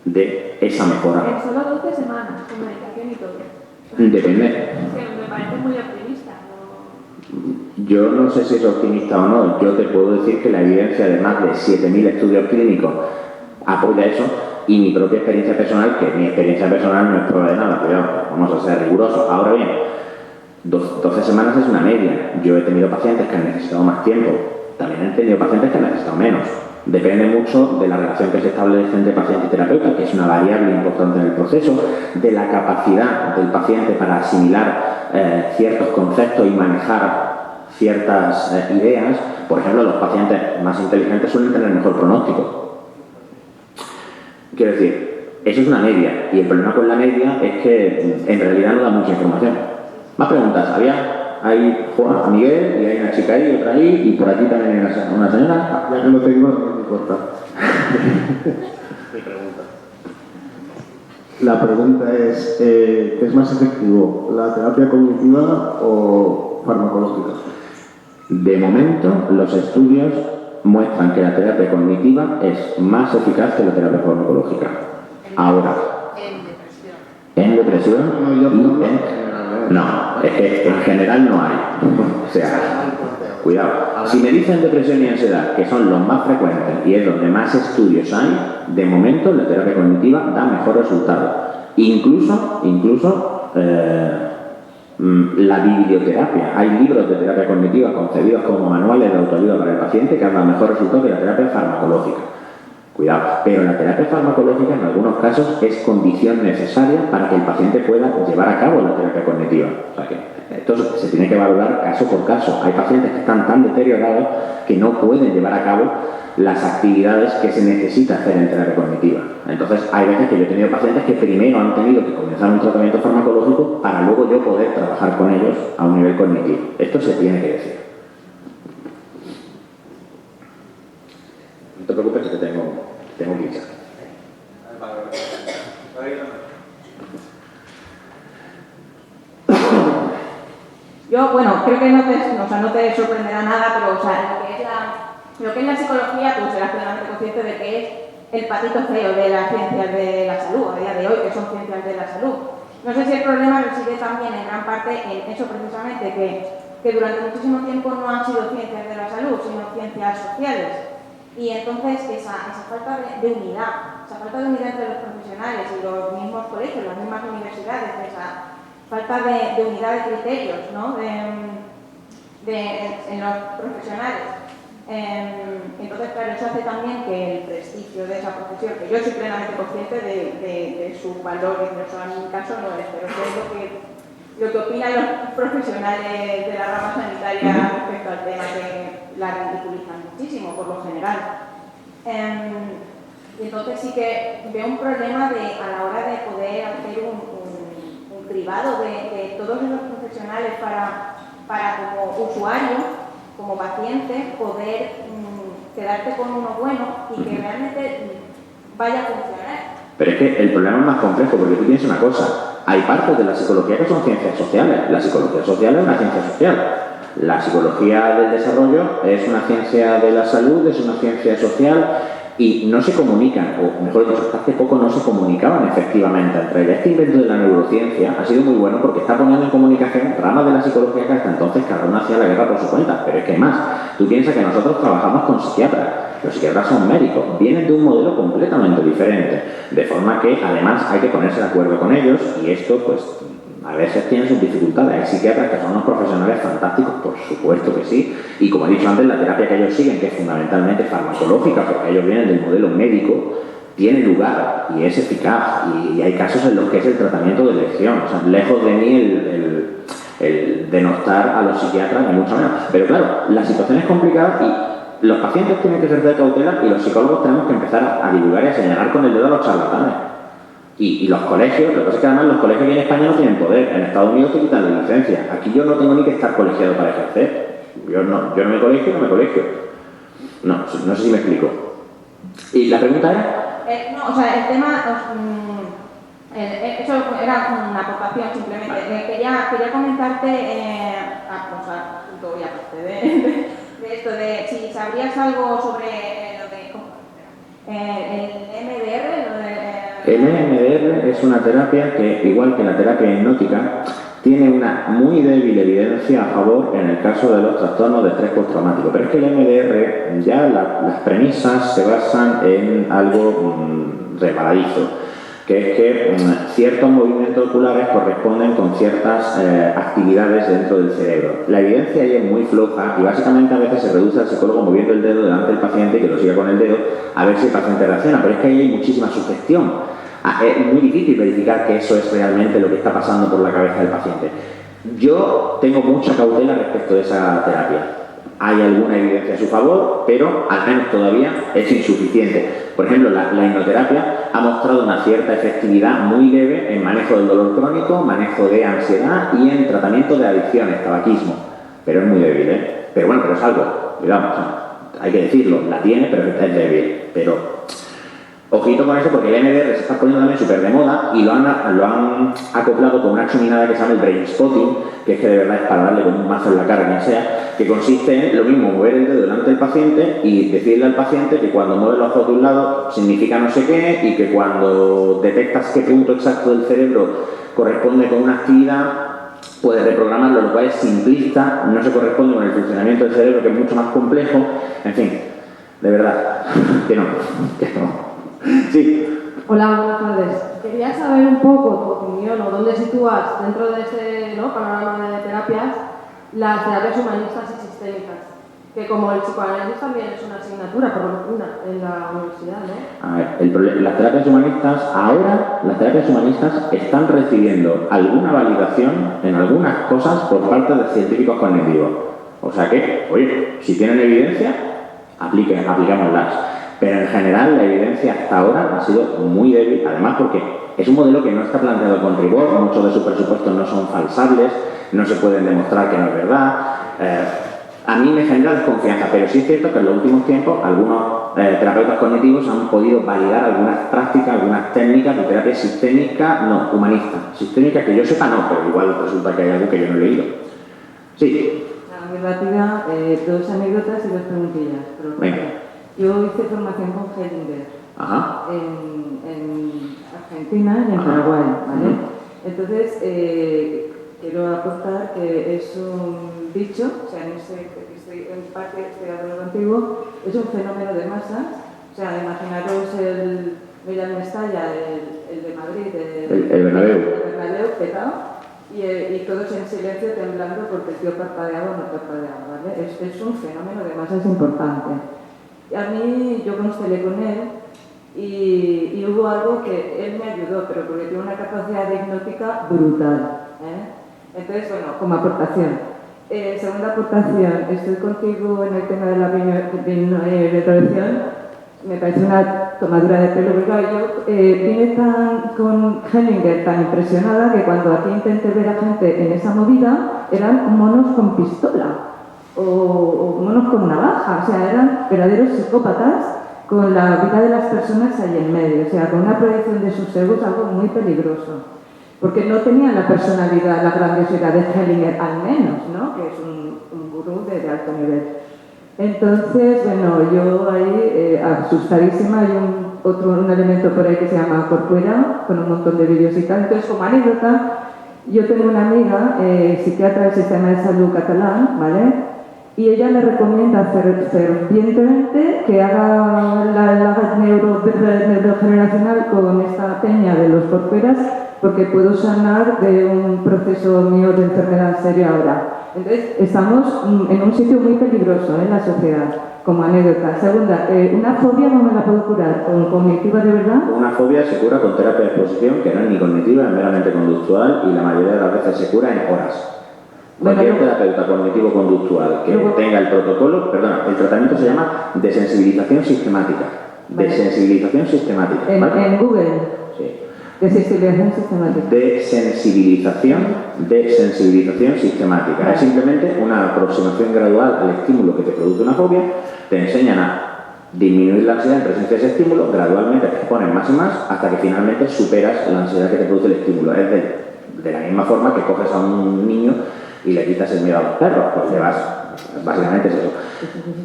de esa mejora. En solo 12 semanas, con medicación y todo. Depende. Que me parece muy optimista. Yo no sé si es optimista o no. Yo te puedo decir que la evidencia de más de 7.000 estudios clínicos apoya eso y mi propia experiencia personal, que mi experiencia personal no es prueba de nada, pero vamos a ser rigurosos. Ahora bien, 12 semanas es una media. Yo he tenido pacientes que han necesitado más tiempo. También he tenido pacientes que han necesitado menos. Depende mucho de la relación que se establece entre paciente y terapeuta, que es una variable importante en el proceso, de la capacidad del paciente para asimilar ciertos conceptos y manejar ciertas ideas. Por ejemplo, los pacientes más inteligentes suelen tener mejor pronóstico. Quiero decir, eso es una media, y el problema con la media es que en realidad no da mucha información. Más preguntas. Hay Juan, a Miguel, y hay una chica ahí, otra ahí, y por aquí también hay una señora. Ya que lo tengo, no me importa. Mi pregunta. La pregunta es, ¿qué es más efectivo, la terapia cognitiva o farmacológica? De momento, los estudios muestran que la terapia cognitiva es más eficaz que la terapia farmacológica. Ahora, ¿en depresión? No, es que en general no hay. O sea, cuidado. Si me dicen depresión y ansiedad, que son los más frecuentes y es donde más estudios hay, de momento la terapia cognitiva da mejor resultado. Incluso la biblioterapia. Hay libros de terapia cognitiva concebidos como manuales de autoayuda para el paciente que han dado mejor resultado que la terapia farmacológica. Cuidado, pero la terapia farmacológica en algunos casos es condición necesaria para que el paciente pueda llevar a cabo la terapia cognitiva. O sea que esto se tiene que valorar caso por caso. Hay pacientes que están tan deteriorados que no pueden llevar a cabo las actividades que se necesita hacer en terapia cognitiva. Entonces hay veces que yo he tenido pacientes que primero han tenido que comenzar un tratamiento farmacológico para luego yo poder trabajar con ellos a un nivel cognitivo. Esto se tiene que decir. No te preocupes que tengo prisa. Yo, bueno, creo que no te sorprenderá nada, pero lo que es la psicología, tú serás plenamente consciente de que es el patito feo de las ciencias de la salud, a día de hoy, que son ciencias de la salud. No sé si el problema reside también en gran parte en eso precisamente, que durante muchísimo tiempo no han sido ciencias de la salud, sino ciencias sociales. Y entonces esa falta de unidad, entre los profesionales y los mismos colegios, las mismas universidades, esa falta de unidad de criterios, ¿no? en los profesionales. Entonces, claro, eso hace también que el prestigio de esa profesión, que yo soy plenamente consciente de su valor, incluso en mi caso no es, pero sé lo que opinan los profesionales de la rama sanitaria respecto al tema, que la ridiculizan muchísimo por lo general. Y entonces sí que veo un problema a la hora de poder hacer un cribado de todos los profesionales para como usuario, como paciente, poder quedarte con uno bueno y que realmente vaya a funcionar. Pero es que el problema es más complejo, porque tú piensas una cosa. Hay partes de la psicología que son ciencias sociales. La psicología social es una ciencia social. La psicología del desarrollo es una ciencia de la salud, es una ciencia social y no se comunican, o mejor dicho, hasta hace poco no se comunicaban efectivamente entre ellas. Este invento de la neurociencia ha sido muy bueno porque está poniendo en comunicación ramas de la psicología que hasta entonces cada uno hacía la guerra por su cuenta. Pero es que hay más. Tú piensas que nosotros trabajamos con psiquiatras. Los psiquiatras son médicos, vienen de un modelo completamente diferente, de forma que además hay que ponerse de acuerdo con ellos y esto pues a veces tiene sus dificultades. Hay psiquiatras que son unos profesionales fantásticos, por supuesto que sí, y como he dicho antes, la terapia que ellos siguen, que es fundamentalmente farmacológica, porque ellos vienen del modelo médico, tiene lugar y es eficaz, y hay casos en los que es el tratamiento de elección. O sea, lejos de mí el denostar a los psiquiatras, ni mucho menos. Pero claro, la situación es complicada los pacientes tienen que ser de cautela y los psicólogos tenemos que empezar a divulgar y a señalar con el dedo a los charlatanes. Y los colegios, lo que pasa es que además los colegios aquí en España no tienen poder. En Estados Unidos te quitan la licencia. Aquí yo no tengo ni que estar colegiado para ejercer. Yo no me colegio. No sé si me explico. ¿Y la pregunta era? No, o sea, el tema... eso era una aportación simplemente. Quería comentarte, punto y aparte de esto, de si sabrías algo sobre lo de... el MDR, El MDR es una terapia que, igual que la terapia hipnótica, tiene una muy débil evidencia a favor en el caso de los trastornos de estrés postraumático. Pero es que el MDR, ya las premisas se basan en algo resbaladizo, que es que ciertos movimientos oculares corresponden con ciertas actividades dentro del cerebro. La evidencia ahí es muy floja y básicamente a veces se reduce al psicólogo moviendo el dedo delante del paciente y que lo siga con el dedo a ver si el paciente reacciona, pero es que ahí hay muchísima sugestión. Es muy difícil verificar que eso es realmente lo que está pasando por la cabeza del paciente. Yo tengo mucha cautela respecto de esa terapia. Hay alguna evidencia a su favor, pero al menos todavía es insuficiente. Por ejemplo, la hipnoterapia ha mostrado una cierta efectividad muy leve en manejo del dolor crónico, manejo de ansiedad y en tratamiento de adicciones, tabaquismo. Pero es muy débil, ¿eh? Pero bueno, pero es algo. Cuidado, hay que decirlo, la tiene, pero es débil. Pero ojito con eso porque el MDR se está poniendo también súper de moda y lo han acoplado con una chuminada que se llama el brain spotting, que es que de verdad es para darle con un mazo en la cara, quien sea, que consiste en lo mismo, mover el dedo delante del paciente y decirle al paciente que cuando mueve los ojos de un lado significa no sé qué y que cuando detectas qué punto exacto del cerebro corresponde con una actividad, puedes reprogramarlo, lo cual es simplista, no se corresponde con el funcionamiento del cerebro, que es mucho más complejo. En fin, de verdad, que no. Sí. Hola, buenas tardes. Quería saber un poco tu opinión o dónde sitúas dentro de este panorama de terapias las terapias humanistas y sistémicas, que como el psicoanálisis también es una asignatura, por lo menos en la universidad, ¿no? A ver, las terapias humanistas están recibiendo alguna validación en algunas cosas por parte de científicos cognitivos. O sea que, oye, si tienen evidencia, aplicámoslas. Pero en general la evidencia hasta ahora ha sido muy débil, además porque es un modelo que no está planteado con rigor, muchos de sus presupuestos no son falsables, no se pueden demostrar que no es verdad. A mí me genera desconfianza, pero sí es cierto que en los últimos tiempos algunos terapeutas cognitivos han podido validar algunas prácticas, algunas técnicas de terapia sistémica, no, humanista. Sistémica que yo sepa no, pero igual resulta que hay algo que yo no he leído. Sí. Muy rápida, dos anécdotas y dos preguntillas. Venga. Yo hice formación con Hellinger en Argentina y en Paraguay, ¿vale? Entonces, quiero aportar que es un bicho, o sea, en parte estoy hablando contigo, es un fenómeno de masas, o sea, imaginaros mira en Mestalla, el de Madrid, el Bernabéu petado, y todos en silencio temblando porque el tío parpadeaba o no parpadeaba, ¿vale? Es un fenómeno de masas importante. A mí, yo constelé con él y hubo algo que él me ayudó, pero porque tiene una capacidad hipnótica brutal, ¿eh? Entonces, bueno, como aportación. Segunda aportación, estoy contigo en el tema de la retroversión. Me parece una tomadura de pelo, porque yo vine con Hellinger tan impresionada que cuando aquí intenté ver a gente en esa movida, eran monos con pistola. O monos con navaja, o sea, eran verdaderos psicópatas con la vida de las personas ahí en medio, o sea, con una proyección de sus egos, algo muy peligroso, porque no tenían la personalidad, la grandiosidad de Hellinger, al menos, ¿no? Que es un gurú de alto nivel. Entonces, bueno, yo ahí, asustadísima, hay un elemento por ahí que se llama Corcuera, con un montón de vídeos y tal. Entonces, como anécdota, yo tengo una amiga, psiquiatra del Sistema de Salud catalán, ¿vale? Y ella me recomienda fervientemente que haga la neurogeneracional con esta peña de los Corcueras, porque puedo sanar de un proceso mío de enfermedad seria ahora. Entonces, estamos en un sitio muy peligroso en la sociedad, como anécdota. Segunda, una fobia no me la puedo curar, ¿con cognitiva de verdad? Una fobia se cura con terapia de exposición, que no es ni cognitiva, es meramente conductual y la mayoría de las veces se cura en horas. Cualquier terapeuta cognitivo-conductual que tenga el protocolo, perdona, el tratamiento se llama desensibilización sistemática. Desensibilización sistemática. ¿Vale? En Google. Sí. Desensibilización sistemática. Desensibilización sistemática. Vale. Es simplemente una aproximación gradual al estímulo que te produce una fobia. Te enseñan a disminuir la ansiedad en presencia de ese estímulo, gradualmente te exponen más y más hasta que finalmente superas la ansiedad que te produce el estímulo. Es de la misma forma que coges a un niño y le quitas el miedo a los perros, pues le vas, básicamente es eso.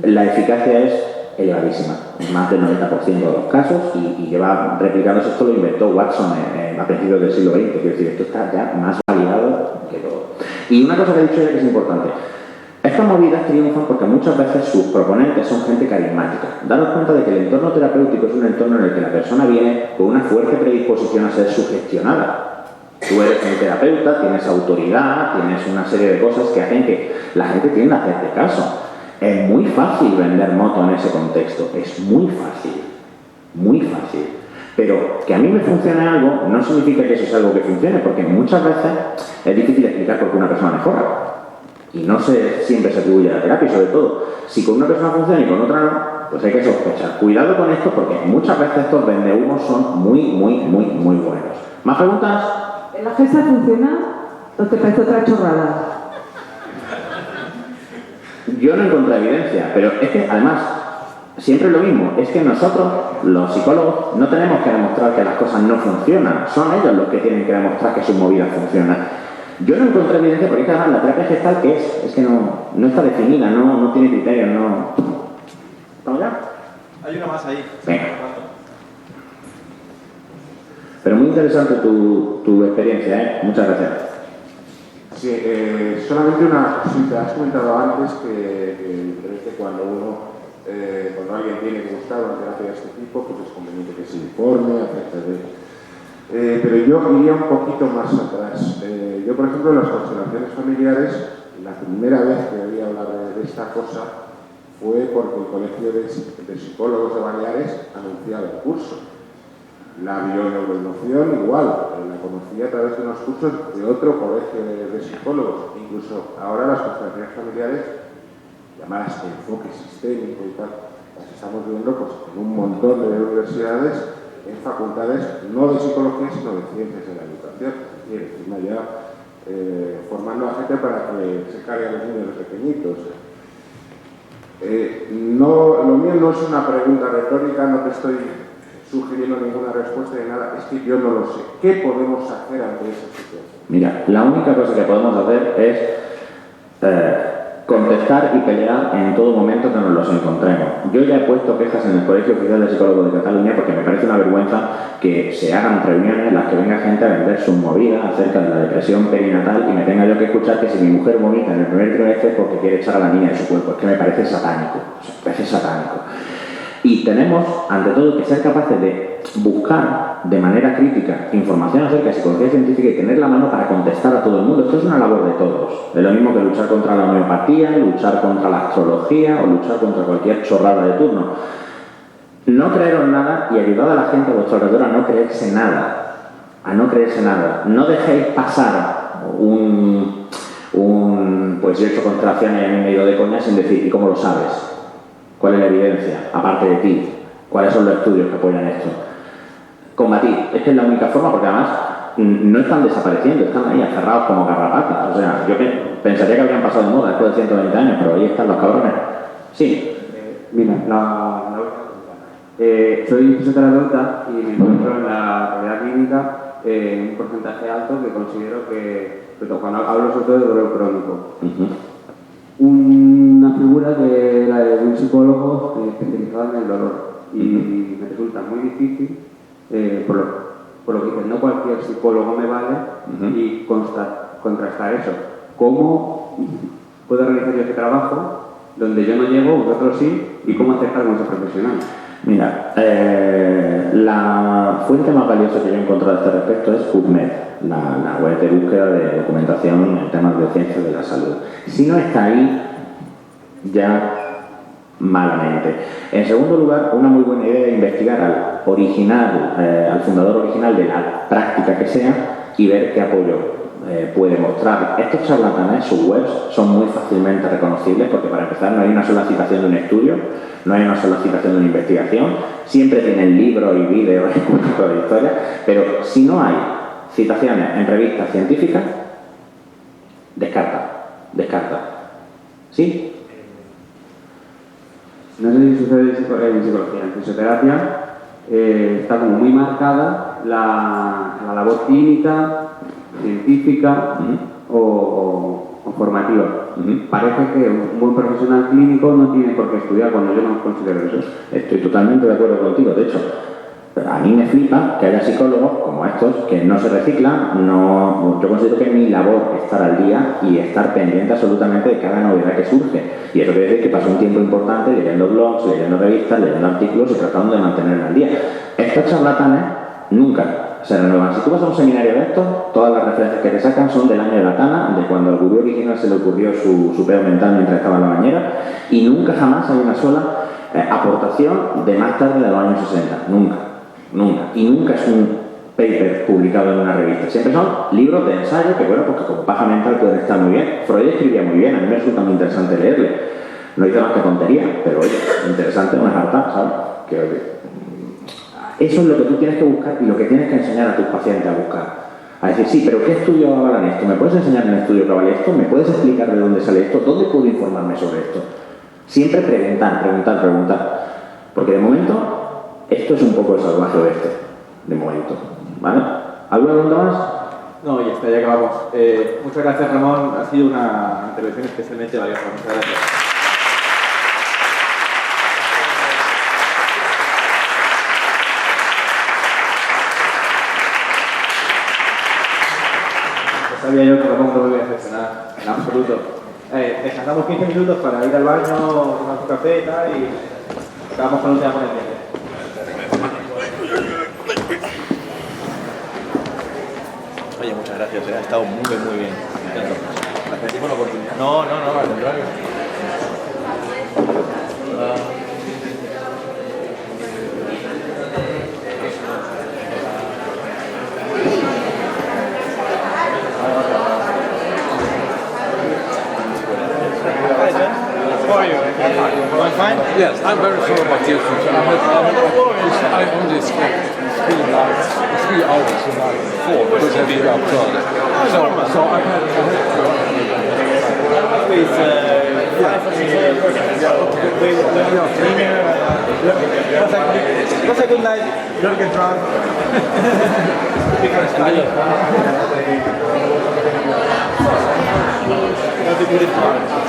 La eficacia es elevadísima, más del 90% de los casos, y lleva replicándose. Esto lo inventó Watson a principios del siglo XX, quiero decir, esto está ya más validado que todo. Y una cosa que ha dicho ella que es importante: estas movidas triunfan porque muchas veces sus proponentes son gente carismática. Daros cuenta de que el entorno terapéutico es un entorno en el que la persona viene con una fuerte predisposición a ser sugestionada. Tú eres un terapeuta, tienes autoridad, tienes una serie de cosas que hacen que la gente tienda a hacerte caso. Es muy fácil vender moto en ese contexto, es muy fácil, muy fácil. Pero que a mí me funcione algo no significa que eso sea algo que funcione, porque muchas veces es difícil explicar por qué una persona mejora. Y no siempre se atribuye a la terapia, y sobre todo, si con una persona funciona y con otra no, pues hay que sospechar. Cuidado con esto, porque muchas veces estos vendehumos son muy buenos. ¿Más preguntas? ¿La gesta funciona o te parece otra chorrada? Yo no encontré evidencia, pero es que además siempre es lo mismo, es que nosotros, los psicólogos, no tenemos que demostrar que las cosas no funcionan, son ellos los que tienen que demostrar que sus movidas funcionan. Yo no encontré evidencia porque además la terapia gestal, ¿qué es? Es que no está definida, no tiene criterios, no... ¿Estamos ya? Hay una más ahí. Venga. Pero muy interesante tu experiencia, ¿eh? Muchas gracias. Sí, solamente una cosita. Has comentado antes que cuando alguien tiene que buscar una terapia de este tipo, pues es conveniente que se informe acerca de... pero yo iría un poquito más atrás. Yo, por ejemplo, en las constelaciones familiares, la primera vez que oí hablar de esta cosa fue porque el Colegio de Psicólogos de Baleares anunciaba el curso. La bioneuroemoción igual, la conocí a través de unos cursos de otro colegio de psicólogos. Incluso ahora las constelaciones familiares, llamadas enfoque sistémico y tal, las estamos viendo pues, en un montón de universidades, en facultades no de psicología, sino de ciencias de la educación. Y encima ya formando a gente para que se cargue a los niños pequeñitos. Lo mío no es una pregunta retórica, no te estoy sugiriendo ninguna respuesta de nada, es que yo no lo sé. ¿Qué podemos hacer ante esa situación? Mira, la única cosa que podemos hacer es contestar y pelear en todo momento que nos los encontremos. Yo ya he puesto quejas en el Colegio Oficial de Psicólogos de Cataluña porque me parece una vergüenza que se hagan reuniones en las que venga gente a vender sus movidas acerca de la depresión perinatal y me tenga yo que escuchar que si mi mujer vomita en el primer trimestre es porque quiere echar a la niña de su cuerpo. Es que me parece satánico, me parece satánico. Y tenemos, ante todo, que ser capaces de buscar de manera crítica información acerca de psicología científica y tener la mano para contestar a todo el mundo. Esto es una labor de todos. Es lo mismo que luchar contra la homeopatía, luchar contra la astrología o luchar contra cualquier chorrada de turno. No creeros nada y ayudad a la gente a vuestro alrededor a no creerse nada. A no creerse nada. No dejéis pasar pues yo he hecho constelaciones y a mí me he ido de coña sin decir, ¿y cómo lo sabes? ¿Cuál es la evidencia? Aparte de ti, ¿cuáles son los estudios que apoyan esto? Combatir. Es que es la única forma, porque además no están desapareciendo, están ahí aferrados como garrapatas. O sea, yo pensaría que habrían pasado de moda después de 120 años, pero ahí están los cabrones. Sí. Mira, la soy fisioterapeuta y me encuentro en la realidad clínica en un porcentaje alto que considero que, cuando hablo sobre todo de dolor crónico. Una figura que la de un psicólogo especializado en el dolor y me resulta muy difícil por lo que dices, no cualquier psicólogo me vale y contrastar eso. ¿Cómo puedo realizar yo ese trabajo donde yo no llego, vosotros sí, y cómo acercar con ese profesional? Mira, la fuente más valiosa que yo he encontrado a este respecto es PubMed, la web de búsqueda de documentación en temas de ciencias de la salud. Si no está ahí, ya malamente. En segundo lugar, una muy buena idea es investigar al fundador original de la práctica que sea y ver qué apoyo puede mostrar. Estos charlatanes, sus webs, son muy fácilmente reconocibles porque para empezar no hay una sola citación de un estudio, no hay una sola citación de una investigación, siempre tienen libros y vídeos y cursos de historia, pero si no hay citaciones en revistas científicas, descarta. ¿Sí? No sé si sucede en psicología. En fisioterapia está como muy marcada la labor clínica, científica o formativa. Parece que un buen profesional clínico no tiene por qué estudiar cuando yo no considero eso. Estoy totalmente de acuerdo contigo. De hecho, a mí me flipa que haya psicólogos como estos que no se reciclan. Yo considero que es mi labor estar al día y estar pendiente absolutamente de cada novedad que surge. Y eso quiere decir que paso un tiempo importante leyendo blogs, leyendo revistas, leyendo artículos y tratando de mantenerme al día. Estos charlatanes nunca se renuevan. Si tú vas a un seminario de estos, todas las referencias que te sacan son del año de la Tana, de cuando al gurú original se le ocurrió su pedo mental mientras estaba en la bañera, y nunca jamás hay una sola aportación de más tarde de los años 60. Nunca. Y nunca es un paper publicado en una revista. Siempre son libros de ensayo que, bueno, porque como paja mental pueden estar muy bien. Freud escribía muy bien, a mí me resulta muy interesante leerle. No dice más que tontería, pero oye, interesante no es harta, ¿sabes? Eso es lo que tú tienes que buscar y lo que tienes que enseñar a tus pacientes a buscar. A decir, sí, pero ¿qué estudios avalan esto? ¿Me puedes enseñar un estudio que avale esto? ¿Me puedes explicar de dónde sale esto? ¿Dónde puedo informarme sobre esto? Siempre preguntar. Porque de momento, esto es un poco el salvaje oeste. De momento. ¿Vale? ¿Alguna pregunta más? No, ya está, ya acabamos. Muchas gracias, Ramón. Ha sido una intervención especialmente valiosa. Muchas gracias. Sabía yo que Ramón no me iba a decepcionar en absoluto. Descansamos 15 minutos para ir al baño, tomar un café y tal, y acabamos con la última ponencia. Oye, muchas gracias, ha estado muy bien. Gracias por la oportunidad. No, al contrario. How are you? Going fine? Yes, I'm very sure about you. I only slept 3 nights, 3 hours tonight, 4 because I did up early. So I had Please, that's a good night. Don't get drunk. That's a good night.